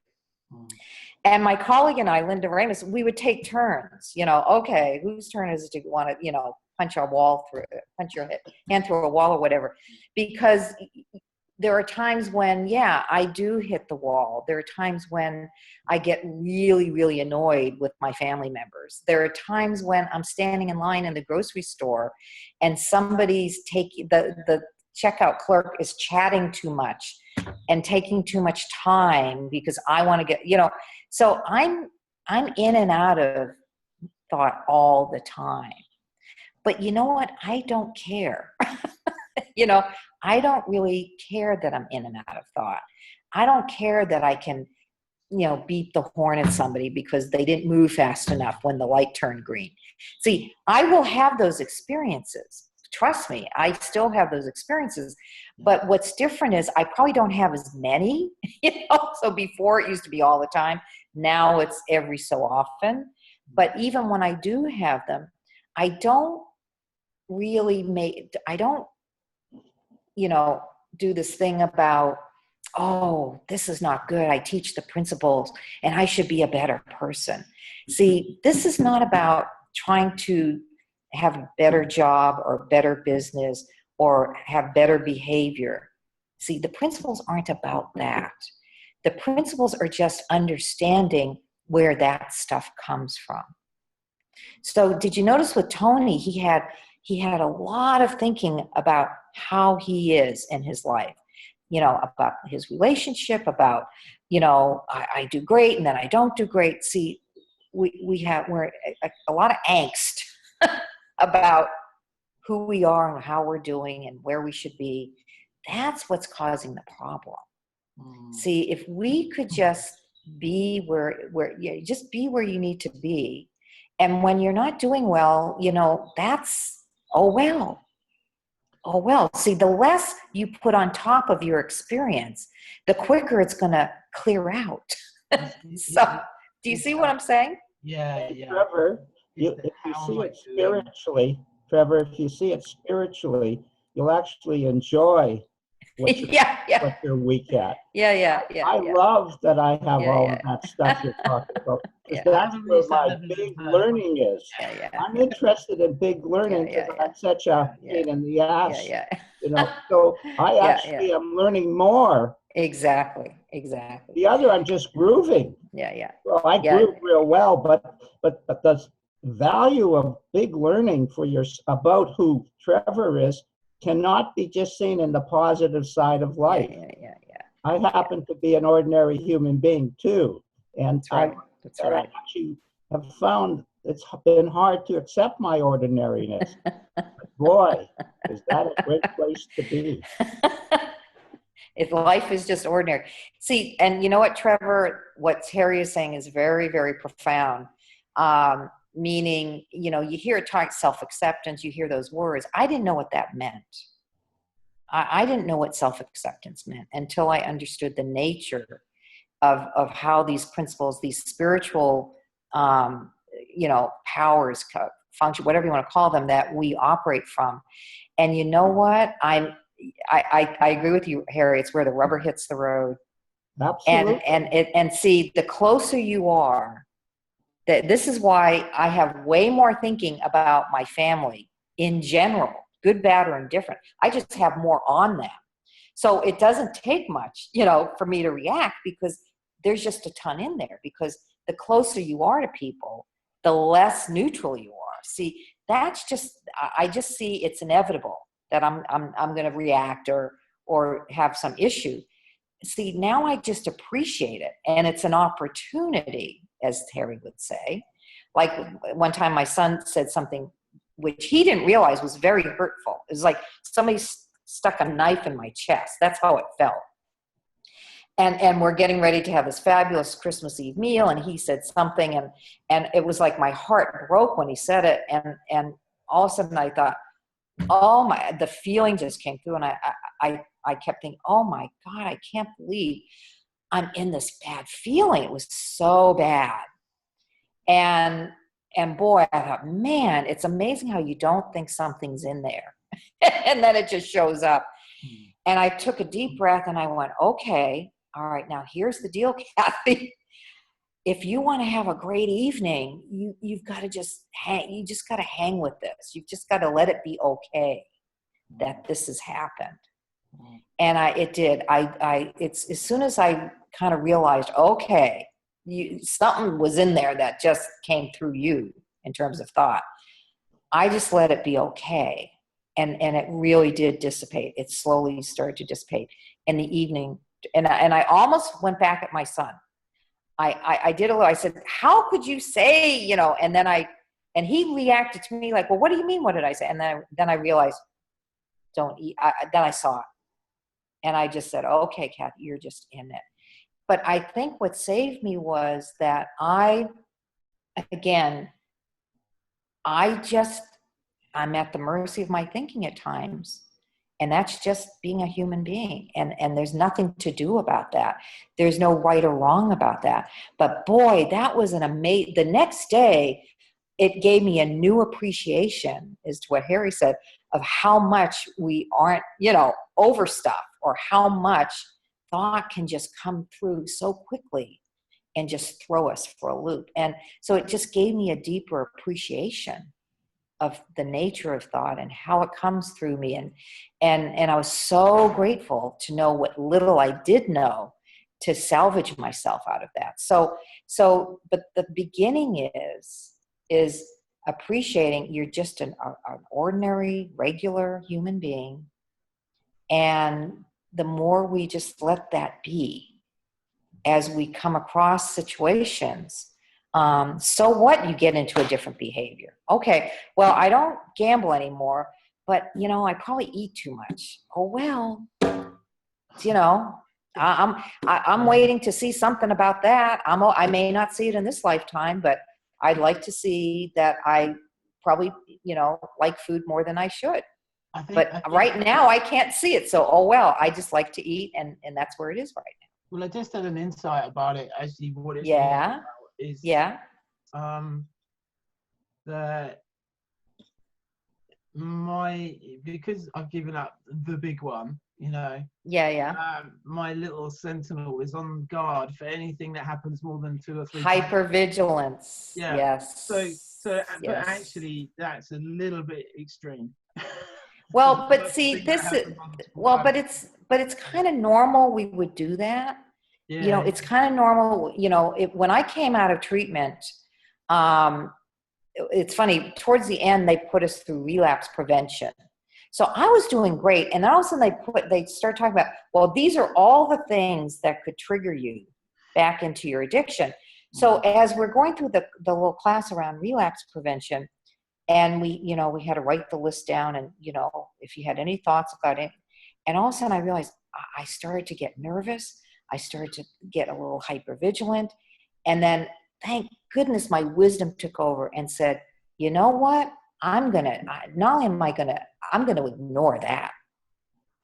And my colleague and I, Linda Ramus, we would take turns, okay, whose turn is it to want to, punch your hand through a wall or whatever. Because there are times when, I do hit the wall. There are times when I get really, really annoyed with my family members. There are times when I'm standing in line in the grocery store and somebody's the checkout clerk is chatting too much and taking too much time because I want to get, so I'm in and out of thought all the time. But you know what? I don't care. I don't really care that I'm in and out of thought. I don't care that I can, beat the horn at somebody because they didn't move fast enough when the light turned green. See, I will have those experiences. Trust me, I still have those experiences. But what's different is I probably don't have as many, So before it used to be all the time. Now it's every so often. But even when I do have them, I don't really do this thing about, oh, this is not good. I teach the principles and I should be a better person. See, this is not about trying to have a better job or better business or have better behavior. See, the principles aren't about that. The principles are just understanding where that stuff comes from. So did you notice with Tony, he had a lot of thinking about how he is in his life, about his relationship, about, I do great and then I don't do great. See, we're a lot of angst about who we are and how we're doing and where we should be. That's what's causing the problem. See, if we could just be just be where you need to be. And when you're not doing well, that's, oh well. See, the less you put on top of your experience, the quicker it's going to clear out. So, do you see what I'm saying? Yeah. Trevor, if you see it spiritually, you'll actually enjoy what you're weak at. Yeah. I love that I have all of that stuff you're talking about. Because that's where my big learning is. I'm interested in big learning because I'm such a pain in the ass. So I actually am learning more. Exactly. The other, I'm just grooving. Well, I groove real well, but the value of big learning about who Trevor is cannot be just seen in the positive side of life. I happen to be an ordinary human being too, and I actually have found it's been hard to accept my ordinariness. Boy, is that a great place to be. If life is just ordinary. See, and you know what, Trevor, what Terry is saying is very, very profound. Meaning, you hear it talk self-acceptance, you hear those words. I didn't know what that meant. I didn't know what self-acceptance meant until I understood the nature of how these principles, these spiritual, powers function, whatever you want to call them, that we operate from. And you know what? I agree with you, Harry. It's where the rubber hits the road. Absolutely. And see, the closer you are, that this is why I have way more thinking about my family in general, good, bad, or indifferent. I just have more on them. So it doesn't take much, for me to react, because there's just a ton in there. Because the closer you are to people, the less neutral you are. See, I just see it's inevitable that I'm going to react or have some issue. See, now I just appreciate it, and it's an opportunity, as Harry would say. Like one time my son said something which he didn't realize was very hurtful. It was like somebody stuck a knife in my chest. That's how it felt. And we're getting ready to have this fabulous Christmas Eve meal, and he said something, and it was like my heart broke when he said it, and all of a sudden I thought, the feeling just came through, and I kept thinking, oh my God, I can't believe I'm in this bad feeling. It was so bad. And boy, I thought, man, it's amazing how you don't think something's in there. And then it just shows up. And I took a deep breath and I went, okay, all right, now here's the deal, Cathy. If you want to have a great evening, you've got to just hang with this. You've just got to let it be okay that this has happened. And it did. It's as soon as I kind of realized, okay, something was in there that just came through you in terms of thought. I just let it be okay. And it really did dissipate. It slowly started to dissipate in the evening. And I almost went back at my son. I did a little, I said, how could you say, and he reacted to me like, well, what do you mean? What did I say? And then I realized, don't eat. Then I saw it. And I just said, okay, Cathy, you're just in it. But I think what saved me was that I'm at the mercy of my thinking at times. And that's just being a human being. And there's nothing to do about that. There's no right or wrong about that. But boy, that was the next day, it gave me a new appreciation, as to what Harry said, of how much we aren't, over stuff, or how much thought can just come through so quickly and just throw us for a loop. And so it just gave me a deeper appreciation of the nature of thought and how it comes through me. And I was so grateful to know what little I did know to salvage myself out of that. But the beginning is appreciating you're just an ordinary, regular human being. And the more we just let that be, as we come across situations, so what? You get into a different behavior. Okay, well, I don't gamble anymore, but, I probably eat too much. Oh, well, I'm waiting to see something about that. I may not see it in this lifetime, but I'd like to see that I probably, like food more than I should. But right now I can't see it. So, oh, well, I just like to eat, and that's where it is right now. Well, I just had an insight about it, actually, what it's about is that because I've given up the big one, my little sentinel is on guard for anything that happens more than 2 or 3 hypervigilance. Yeah. Yes. So but actually that's a little bit extreme. Well, but see, but it's kind of normal we would do that. Yeah. It's kind of normal. When I came out of treatment, it's funny, towards the end, they put us through relapse prevention. So I was doing great. And then all of a sudden they start talking about, well, these are all the things that could trigger you back into your addiction. So as we're going through the little class around relapse prevention, and we had to write the list down, and, if you had any thoughts about it, and all of a sudden I realized I started to get nervous. I started to get a little hypervigilant. And then, thank goodness, my wisdom took over and said, you know what? I'm going to ignore that.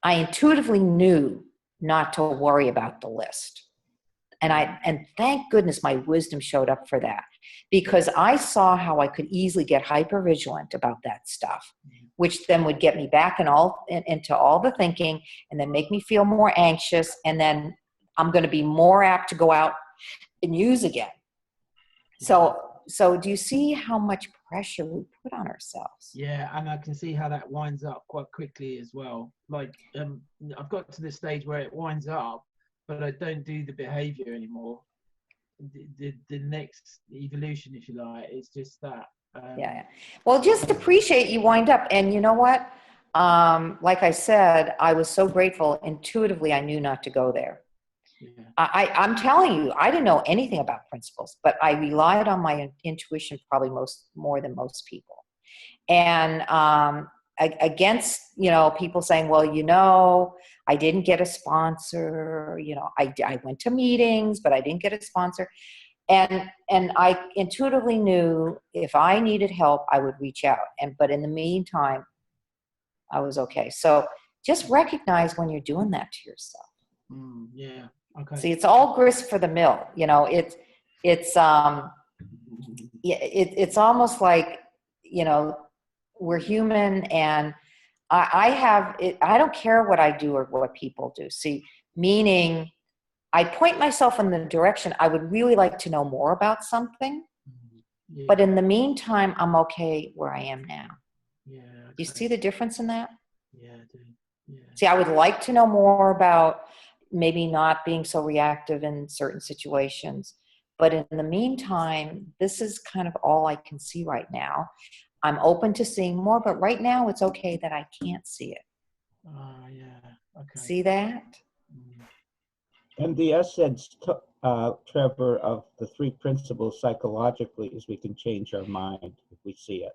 I intuitively knew not to worry about the list. And thank goodness my wisdom showed up for that, because I saw how I could easily get hypervigilant about that stuff, which then would get me back into all the thinking, and then make me feel more anxious. And then I'm going to be more apt to go out and use again. So do you see how much pressure we put on ourselves? Yeah, and I can see how that winds up quite quickly as well. Like, I've got to the stage where it winds up, but I don't do the behavior anymore. The next evolution, if you like, is just that. Yeah. Well, just appreciate you wind up. And you know what? Like I said, I was so grateful. Intuitively, I knew not to go there. Yeah. I'm telling you, I didn't know anything about principles, but I relied on my intuition probably more than most people. And against, people saying, well, I didn't get a sponsor, I went to meetings, but I didn't get a sponsor. And I intuitively knew if I needed help, I would reach out. But in the meantime, I was okay. So just recognize when you're doing that to yourself. Yeah. Okay. See, it's all grist for the mill. It's almost like, we're human, and I don't care what I do or what people do. See, meaning I point myself in the direction I would really like to know more about something, but in the meantime, I'm okay where I am now. Yeah. Okay. Do you see the difference in that? Yeah, I do. Yeah. See, I would like to know more about maybe not being so reactive in certain situations, but in the meantime, this is kind of all I can see right now. I'm open to seeing more, but right now it's okay that I can't see it. Oh, yeah. Okay. See that? And the essence, Trevor, of the 3 principles psychologically is we can change our mind if we see it.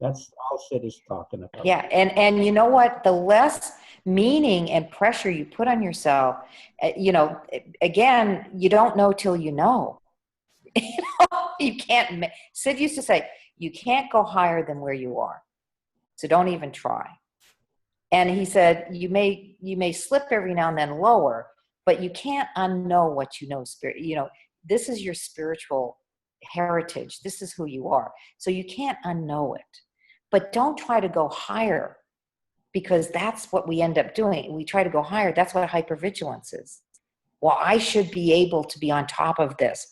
That's all Sid is talking about. Yeah, and you know what? The less meaning and pressure you put on yourself, again, you don't know till you know. You can't. Sid used to say, you can't go higher than where you are, so don't even try. And he said, you may slip every now and then lower, but you can't unknow what you know. This is your spiritual heritage. This is who you are. So you can't unknow it. But don't try to go higher, because that's what we end up doing. We try to go higher. That's what hypervigilance is. Well, I should be able to be on top of this.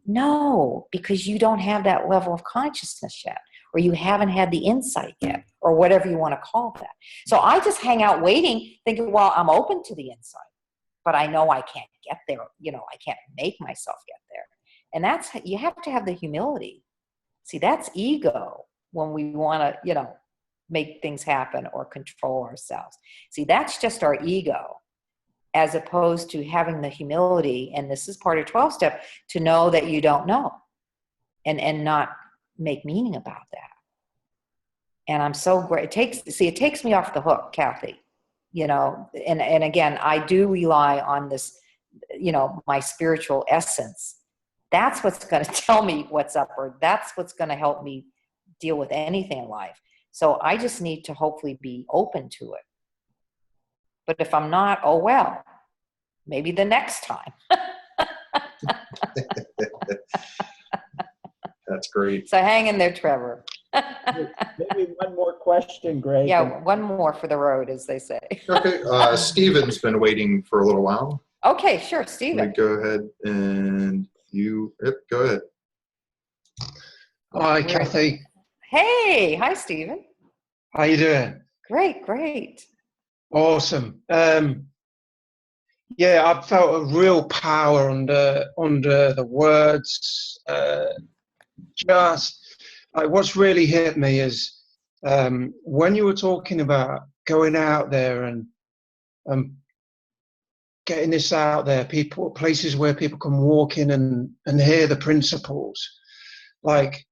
No, because you don't have that level of consciousness yet, or you haven't had the insight yet, or whatever you want to call that. So I just hang out waiting, thinking, well, I'm open to the insight, but I know I can't get there. I can't make myself get there. And you have to have the humility. See, that's ego when we want to, make things happen or control ourselves. See, that's just our ego, as opposed to having the humility, and this is part of 12-step, to know that you don't know and not make meaning about that. And I'm so great. It takes me off the hook, Cathy, and again, I do rely on this, my spiritual essence. That's what's going to tell me what's up, or that's what's going to help me deal with anything in life. So I just need to hopefully be open to it. But if I'm not, oh well, maybe the next time. That's great. So hang in there, Trevor. Maybe one more question, Greg. Yeah, one more for the road, as they say. Okay, Stephen's been waiting for a little while. Okay, sure, Stephen. Go ahead and go ahead. Hi, Cathy. Hey, hi, Stephen. How you doing? Great. Awesome. Yeah, I felt a real power under the words. Just like what's really hit me is when you were talking about going out there and getting this out there, places where people can walk in and hear the principles, like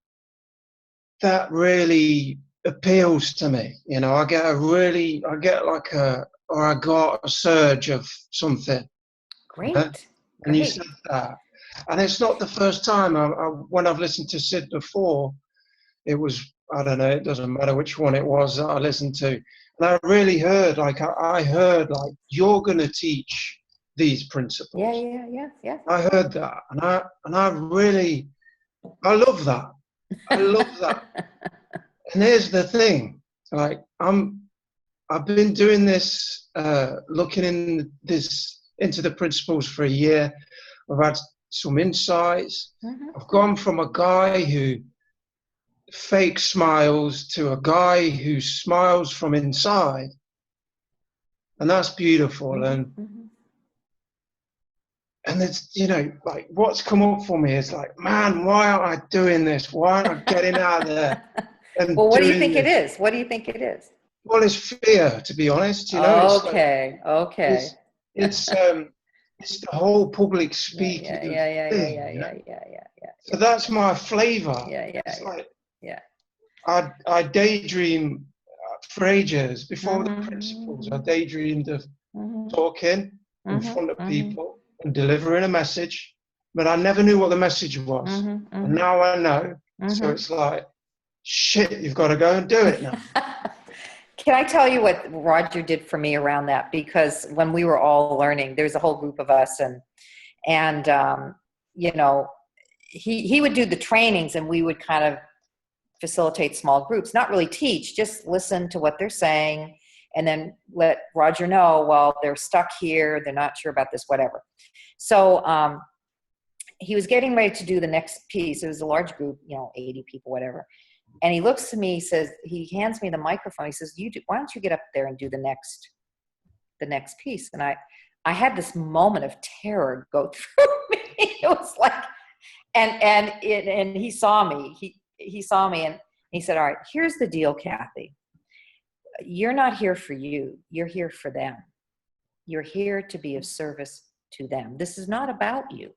that really appeals to me. I got a surge of something. Great. And you said that. And it's not the first time. When I've listened to Sid before, it was, I don't know, it doesn't matter which one it was that I listened to. And I really heard, I heard, you're going to teach these principles. Yeah. I heard that, and I really, I love that. I love that. And here's the thing, like I've been doing this, looking into the principles for a year. I've had some insights. I've gone from a guy who fake smiles to a guy who smiles from inside, and that's beautiful. And it's, you know, like what's come up for me is like, man, why aren't I doing this? Why aren't I getting out there? And well, what do you doing think this? it is? What do you think it is? Well, it's fear, to be honest. You know, Okay. It's the whole public speaking thing. So that's my flavor. It's like, I daydream for ages before the principles. I daydreamed of talking in front of people and delivering a message, but I never knew what the message was. And now I know. So it's like, shit, you've got to go and do it now. Can I tell you what Roger did for me around that? Because when we were all learning, there was a whole group of us, and you know, he would do the trainings, and we would kind of facilitate small groups, not really teach, just listen to what they're saying, and then let Roger know, well, they're stuck here, they're not sure about this, whatever. So he was getting ready to do the next piece. It was a large group, you know, 80 people, whatever. And he looks to me, he says, he hands me the microphone. He says, why don't you get up there and do the next piece? And I had this moment of terror go through me. It was like, and he saw me. He saw me and he said, all right, here's the deal, Cathy. You're not here for you. You're here for them. You're here to be of service to them. This is not about you.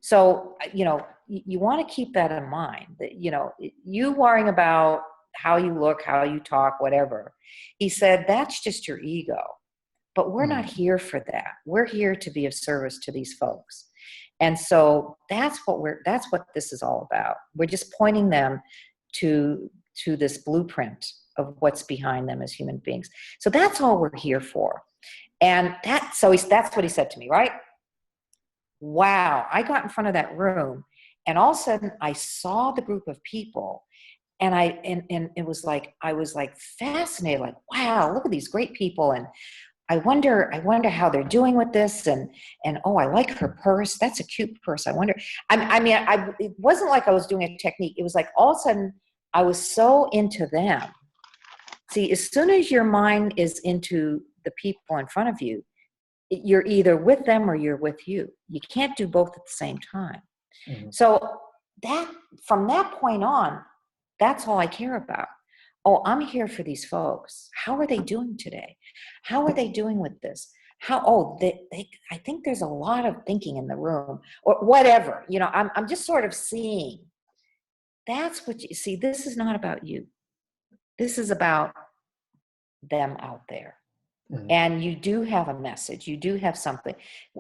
So, you know, you want to keep that in mind, that, you know, you worrying about how you look, how you talk, whatever. He said, that's just your ego. But we're not here for that. We're here to be of service to these folks. And so that's what this is all about. We're just pointing them to this blueprint of what's behind them as human beings. So that's all we're here for. And that's what he said to me, right? Wow, I got in front of that room, and all of a sudden I saw the group of people, and it was like, I was like fascinated, like, wow, look at these great people, and I wonder how they're doing with this, and oh, I like her purse. That's a cute purse. I wonder. It wasn't like I was doing a technique. It was like all of a sudden I was so into them. See, as soon as your mind is into the people in front of you, you're either with them or you're with you. You can't do both at the same time. So that, from that point on, that's all I care about. Oh, I'm here for these folks. How are they doing today? How are they doing with this? I think there's a lot of thinking in the room, or whatever. You know, I'm just sort of seeing. That's what you see. This is not about you. This is about them out there. And you do have a message. You do have something.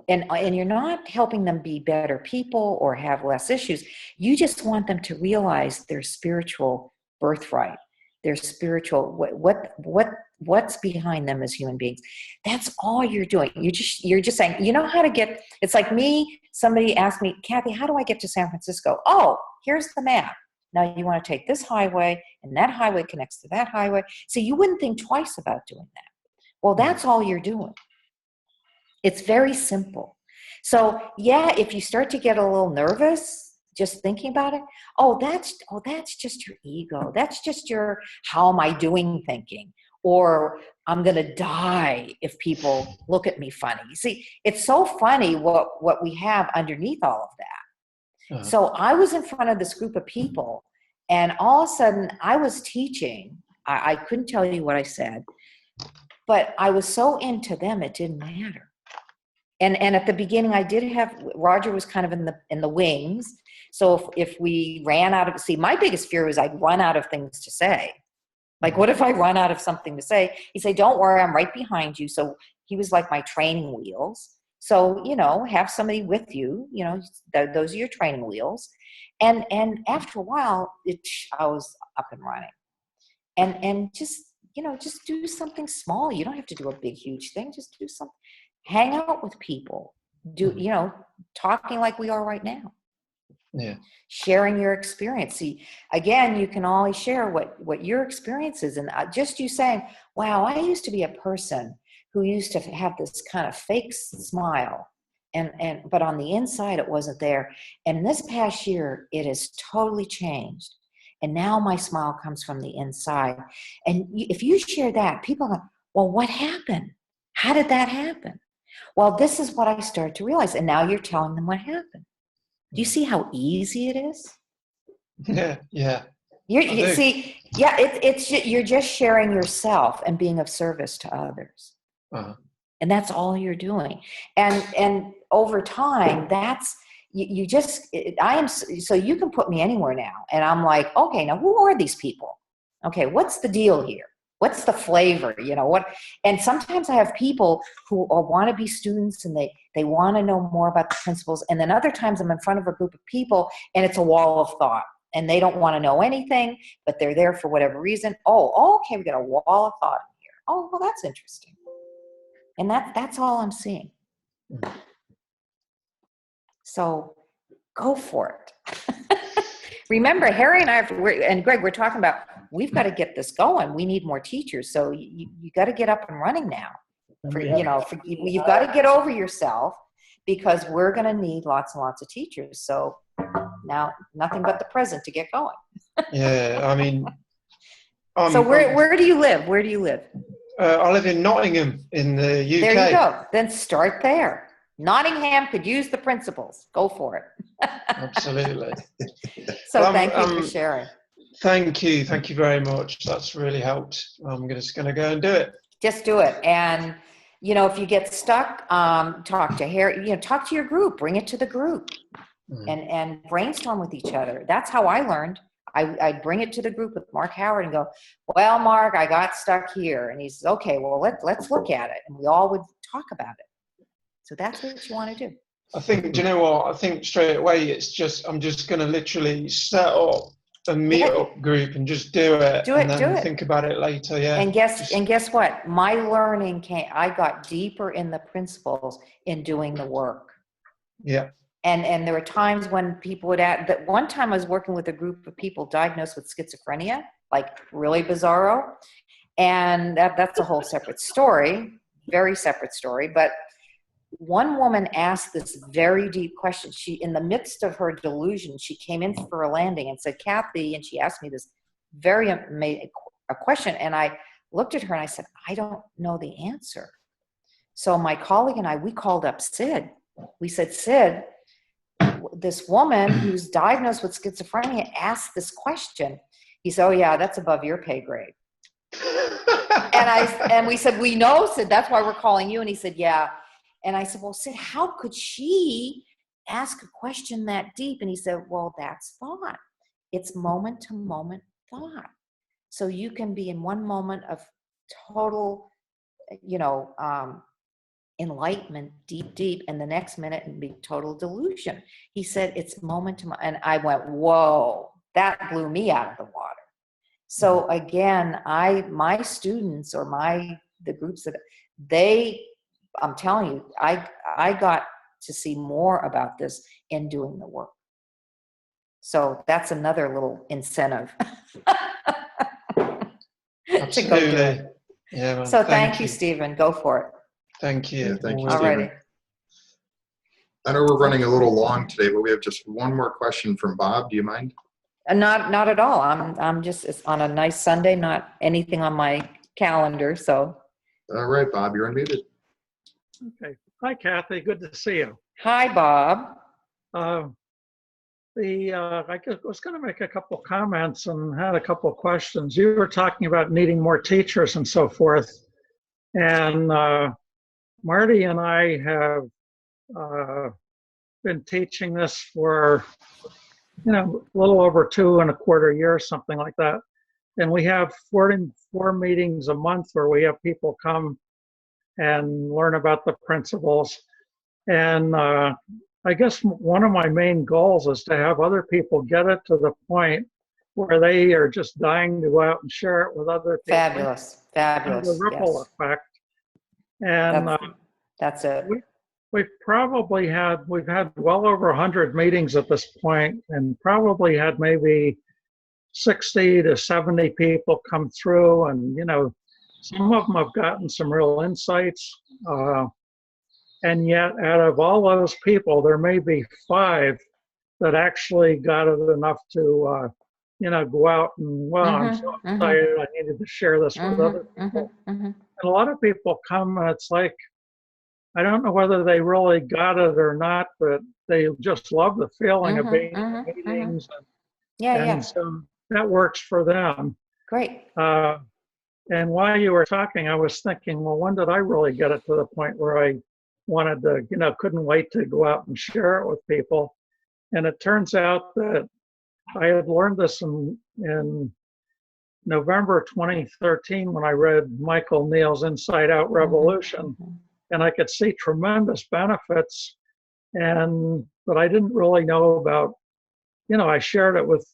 And you're not helping them be better people or have less issues. You just want them to realize their spiritual birthright, their spiritual, what's behind them as human beings. That's all you're doing. You're just saying, you know how to get, it's like me, somebody asked me, Cathy, how do I get to San Francisco? Oh, here's the map. Now you want to take this highway, and that highway connects to that highway. So you wouldn't think twice about doing that. Well, that's all you're doing. It's very simple. So yeah, if you start to get a little nervous just thinking about it, that's just your ego. That's just your how am I doing thinking, or I'm gonna die if people look at me funny. You see, it's so funny what we have underneath all of that. So I was in front of this group of people, and all of a sudden I was teaching. I couldn't tell you what I said. But I was so into them, it didn't matter. And at the beginning, I did have, Roger was kind of in the wings. So if we ran out of, see, my biggest fear was I'd run out of things to say. Like, what if I run out of something to say? He'd say, don't worry, I'm right behind you. So he was like my training wheels. So, you know, have somebody with you, you know, those are your training wheels. And after a while, I was up and running. And just, you know, just do something small. You don't have to do a big, huge thing. Just do something. hang out with people, talking like we are right now. Yeah. Sharing your experience. See, again, you can always share what your experience is. And just you saying, wow, I used to be a person who used to have this kind of fake smile. But on the inside, it wasn't there. And this past year, it has totally changed. And now my smile comes from the inside. And if you share that, people go, well, what happened? How did that happen? Well, this is what I started to realize. And now you're telling them what happened. Do you see how easy it is? Yeah, yeah. You see, yeah, you're just sharing yourself and being of service to others. Uh-huh. And that's all you're doing. And over time, so you can put me anywhere now. And I'm like, okay, now who are these people? Okay, what's the deal here? What's the flavor? And sometimes I have people who want to be students and they want to know more about the principles. And then other times I'm in front of a group of people and it's a wall of thought and they don't want to know anything, but they're there for whatever reason. Oh, okay, we got a wall of thought in here. Oh, well, that's interesting. And that's all I'm seeing. So go for it. Remember, Harry and I, and Greg, we're talking about, we've got to get this going. We need more teachers. So you got to get up and running now. You've got to get over yourself because we're going to need lots and lots of teachers. So now nothing but the present to get going. Yeah, I mean. So where do you live? Where do you live? I live in Nottingham in the UK. There you go. Then start there. Nottingham could use the principles. Go for it. Absolutely. So thank you for sharing. Thank you. Thank you very much. That's really helped. I'm just going to go and do it. Just do it. And, if you get stuck, talk to Harry, talk to your group, bring it to the group and brainstorm with each other. That's how I learned. I'd bring it to the group with Mark Howard and go, well, Mark, I got stuck here. And he says, okay, well, let's look at it. And we all would talk about it. So that's what you want to do. I think, do you know what? I think straight away, I'm just going to literally set up a meetup group and just do it. And then think about it later. Yeah. And guess what? My learning I got deeper in the principles in doing the work. Yeah. And there were times when people would add that. One time I was working with a group of people diagnosed with schizophrenia, like really bizarro. And that's a whole separate story, very separate story. But one woman asked this very deep question. She, in the midst of her delusion, she came in for a landing and said, Cathy, and she asked me this very amazing question. And I looked at her and I said, I don't know the answer. So my colleague and I, we called up Sid. We said, Sid, this woman who's diagnosed with schizophrenia asked this question. He said, oh yeah, that's above your pay grade. and we said, we know, Sid, that's why we're calling you. And he said, yeah. And I said, well, Sid, how could she ask a question that deep? And he said, well, that's thought. It's moment to moment thought. So you can be in one moment of total, enlightenment, deep, and the next minute and be total delusion. He said, it's moment to moment. And I went, whoa, that blew me out of the water. So again, my students or the groups that I'm telling you, I got to see more about this in doing the work. So that's another little incentive. To go do it. Yeah, man, so thank you, Stephen. Go for it. Thank you. Yeah, thank you, All Stephen. righty. I know we're running a little long today, but we have just one more question from Bob. Do you mind? Not at all. I'm just, it's on a nice Sunday, not anything on my calendar. So. All right, Bob, you're unmuted. Okay. Hi, Cathy. Good to see you. Hi, Bob. I was going to make a couple comments and had a couple of questions. You were talking about needing more teachers and so forth. And Marty and I have been teaching this for, a little over 2.25 years, something like that. And we have 44 meetings a month where we have people come and learn about the principles. And I guess one of my main goals is to have other people get it to the point where they are just dying to go out and share it with other people. Fabulous. The ripple effect. And That's it. We've had well over 100 meetings at this point, and probably had maybe 60 to 70 people come through, and some of them have gotten some real insights, and yet out of all those people, there may be 5 that actually got it enough to go out and, well, I'm so excited, I needed to share this with other people. And a lot of people come, and it's like, I don't know whether they really got it or not, but they just love the feeling of being in meetings. And so that works for them. Great. And while you were talking, I was thinking, well, when did I really get it to the point where I wanted to, couldn't wait to go out and share it with people? And it turns out that I had learned this in November 2013 when I read Michael Neal's Inside Out Revolution, and I could see tremendous benefits, but I didn't really know about, I shared it with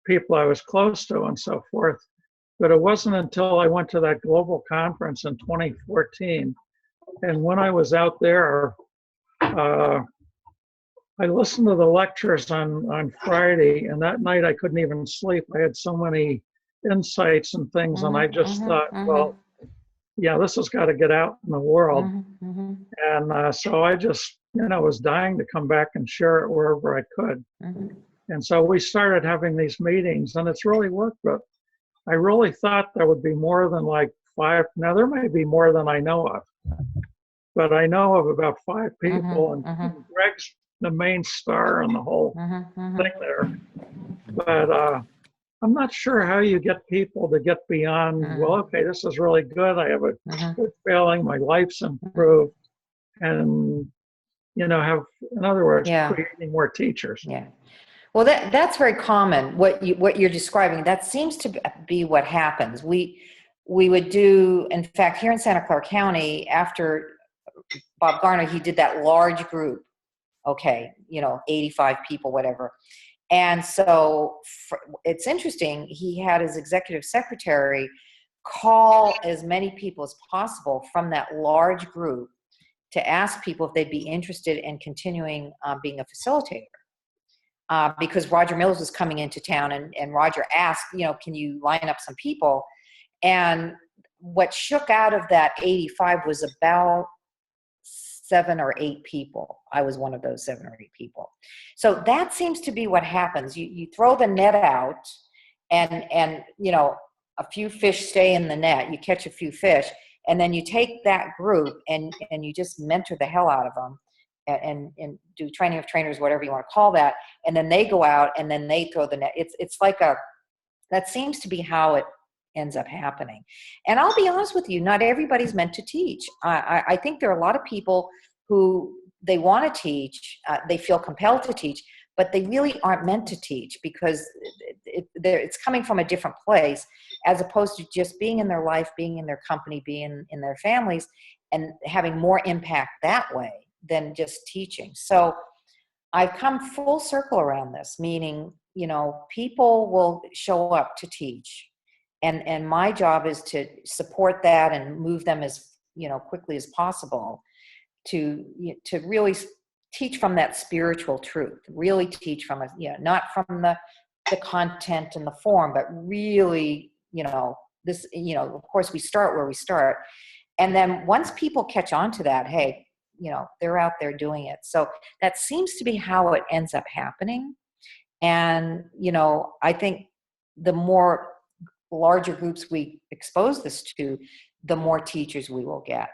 people I was close to and so forth, but it wasn't until I went to that global conference in 2014, and when I was out there, I listened to the lectures on Friday, and that night I couldn't even sleep. I had so many insights and things, and I just thought, well, yeah, this has got to get out in the world. And so I just, was dying to come back and share it wherever I could. And so we started having these meetings, and it's really worked. But I really thought there would be more than like 5. Now, there may be more than I know of, but I know of about 5 people, and Greg's the main star in the whole thing there. But I'm not sure how you get people to get beyond, well, okay, this is really good. I have a good feeling. My life's improved. And, have, in other words, creating more teachers. Yeah. Well, that's very common. What you're describing, that seems to be what happens. We would do, in fact, here in Santa Clara County, after Bob Garner, he did that large group. Okay, 85 people, whatever. And so it's interesting, he had his executive secretary call as many people as possible from that large group to ask people if they'd be interested in continuing being a facilitator. Because Roger Mills was coming into town, and Roger asked, can you line up some people? And what shook out of that 85 was about 7 or 8 people. I was one of those 7 or 8 people. So that seems to be what happens. You throw the net out, and a few fish stay in the net. You catch a few fish, and then you take that group and you just mentor the hell out of them, and do training of trainers, whatever you want to call that. And then they go out and then they throw the net. It's like that seems to be how it ends up happening. And I'll be honest with you, not everybody's meant to teach. I think there are a lot of people who they want to teach, they feel compelled to teach, but they really aren't meant to teach because it's coming from a different place, as opposed to just being in their life, being in their company, being in their families, and having more impact that way than just teaching. So I've come full circle around this, meaning, people will show up to teach. And my job is to support that and move them as quickly as possible to really teach from that spiritual truth. Really teach from not from the content and the form, but really this. Of course, we start where we start, and then once people catch on to that, hey, they're out there doing it. So that seems to be how it ends up happening. And I think the more larger groups we expose this to, the more teachers we will get.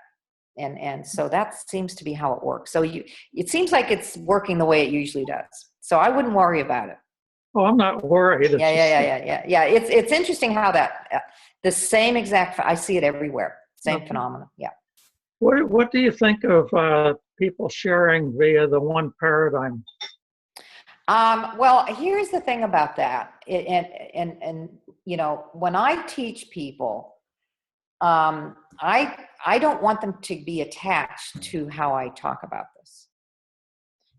And so that seems to be how it works. So it seems like it's working the way it usually does. So I wouldn't worry about it. Oh, I'm not worried. Yeah. It's interesting how that, the same exact, I see it everywhere. Same phenomenon. Yeah. What do you think of people sharing via the one paradigm? Well, here's the thing about that. And when I teach people, I don't want them to be attached to how I talk about this.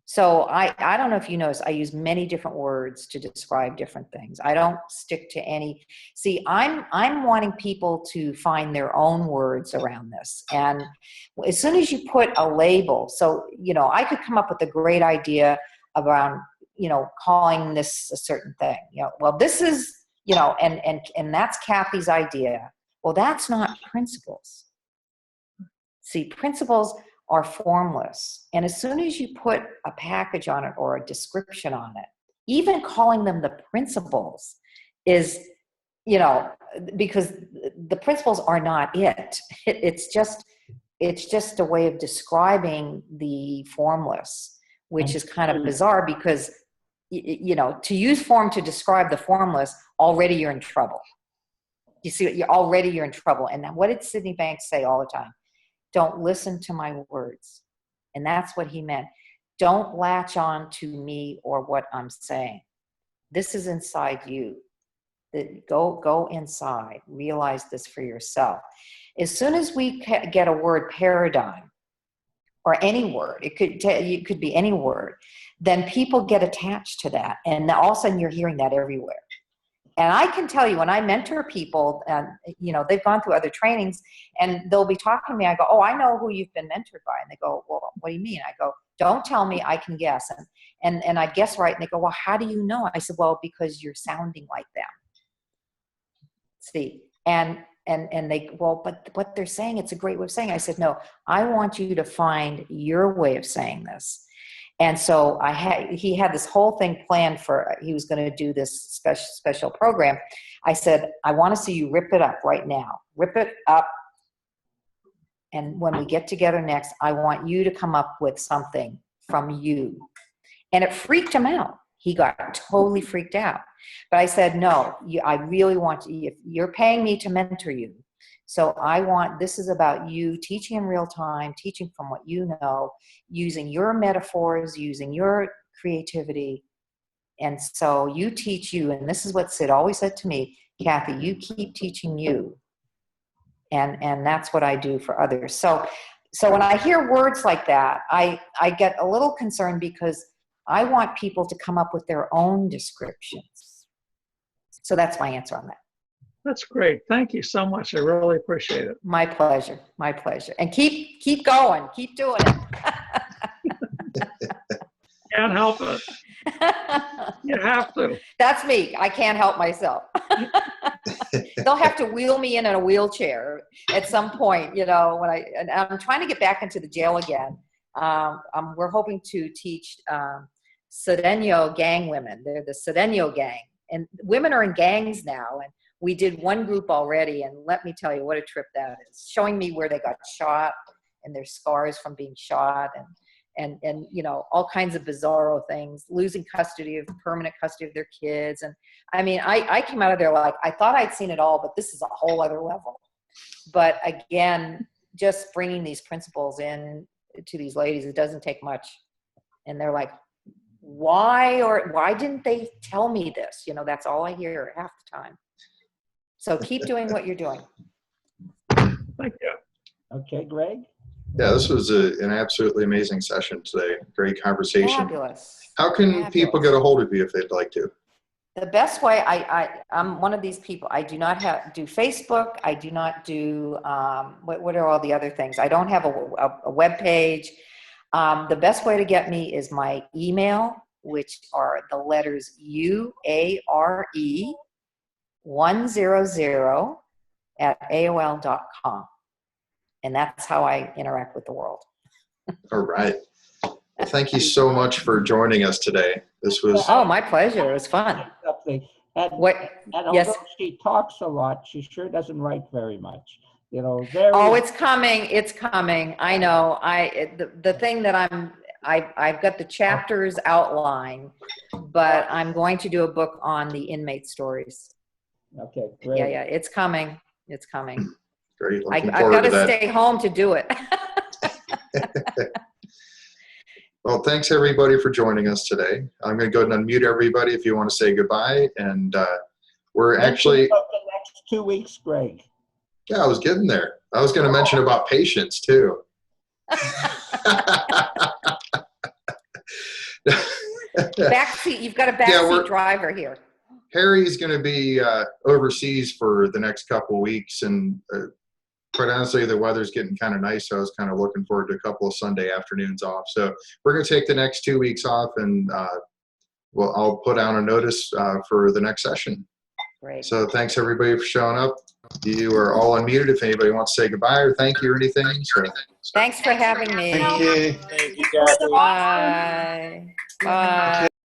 So I don't know if you notice, I use many different words to describe different things. I don't stick to any. See, I'm wanting people to find their own words around this. And as soon as you put a label, so, you know, I could come up with a great idea around, you know, calling this a certain thing. You know, well, this is, you know, and that's Cathy's idea. Well, that's not principles. See, principles are formless. And as soon as you put a package on it or a description on it, even calling them the principles is, you know, because the principles are not it. It's just a way of describing the formless, which is kind of bizarre because, you know, to use form to describe the formless, already you're in trouble. You see, you're in trouble. And what did Sydney Banks say all the time? Don't listen to my words. And that's what he meant. Don't latch on to me or what I'm saying. This is inside you. Go inside. Realize this for yourself. As soon as we get a word paradigm, or any word, it could be any word, then people get attached to that. And all of a sudden you're hearing that everywhere. And I can tell you, when I mentor people, and you know, they've gone through other trainings, and they'll be talking to me. I go, "Oh, I know who you've been mentored by." And they go, "Well, what do you mean?" I go, "Don't tell me. I can guess." And I guess right. And they go, "Well, how do you know?" I said, "Well, because you're sounding like them." See, and they, well, but what they're saying, it's a great way of saying it. I said, "No, I want you to find your way of saying this." And so he had this whole thing planned for, he was going to do this special program. I said, "I want to see you rip it up right now. Rip it up. And when we get together next, I want you to come up with something from you." And it freaked him out. He got totally freaked out. But I said, "No, I really want you, if you're paying me to mentor you. So this is about you teaching in real time, teaching from what you know, using your metaphors, using your creativity. And so you teach you." And this is what Sid always said to me, "Cathy, you keep teaching you." And that's what I do for others. So when I hear words like that, I get a little concerned because I want people to come up with their own descriptions. So that's my answer on that. That's great. Thank you so much. I really appreciate it. My pleasure. My pleasure. And keep going. Keep doing it. Can't help it. You have to. That's me. I can't help myself. They'll have to wheel me in a wheelchair at some point, you know, and I'm trying to get back into the jail again. We're hoping to teach Sedeno gang women. They're the Sedeno gang. And women are in gangs now. And we did one group already, and let me tell you what a trip that is. Showing me where they got shot and their scars from being shot, and you know, all kinds of bizarro things, losing permanent custody of their kids. And I mean, I came out of there like, I thought I'd seen it all, but this is a whole other level. But again, just bringing these principles in to these ladies, it doesn't take much. And they're like, why didn't they tell me this? You know, that's all I hear half the time. So keep doing what you're doing. Thank you. Okay, Greg? Yeah, this was an absolutely amazing session today. Great conversation. Fabulous. How can people get a hold of you if they'd like to? The best way, I'm one of these people. I do not do Facebook. I do not do, what are all the other things? I don't have a web page. The best way to get me is my email, which are the letters UARE100@AOL.com. And that's how I interact with the world. All right. Well, thank you so much for joining us today. This was... Oh, my pleasure. It was fun. And although Yes. she talks a lot, she sure doesn't write very much. You know, Oh, it's coming. It's coming. I know. The thing that I've got the chapters outlined, but I'm going to do a book on the inmate stories. Okay, great. Yeah. It's coming. It's coming. Great. I've got to stay home to do it. Well, thanks everybody for joining us today. I'm going to go ahead and unmute everybody if you want to say goodbye. And we're actually... About the next 2 weeks, Greg. Yeah, I was getting there. I was going to mention about patience too. Backseat, you've got a backseat driver here. Harry's going to be overseas for the next couple of weeks, and quite honestly, the weather's getting kind of nice, so I was kind of looking forward to a couple of Sunday afternoons off. So we're going to take the next 2 weeks off, and I'll put out a notice for the next session. Great. So thanks everybody for showing up. You are all unmuted if anybody wants to say goodbye or thank you or anything. So. Thanks for having me. Thank you. Thank you, Cathy. Bye. Bye.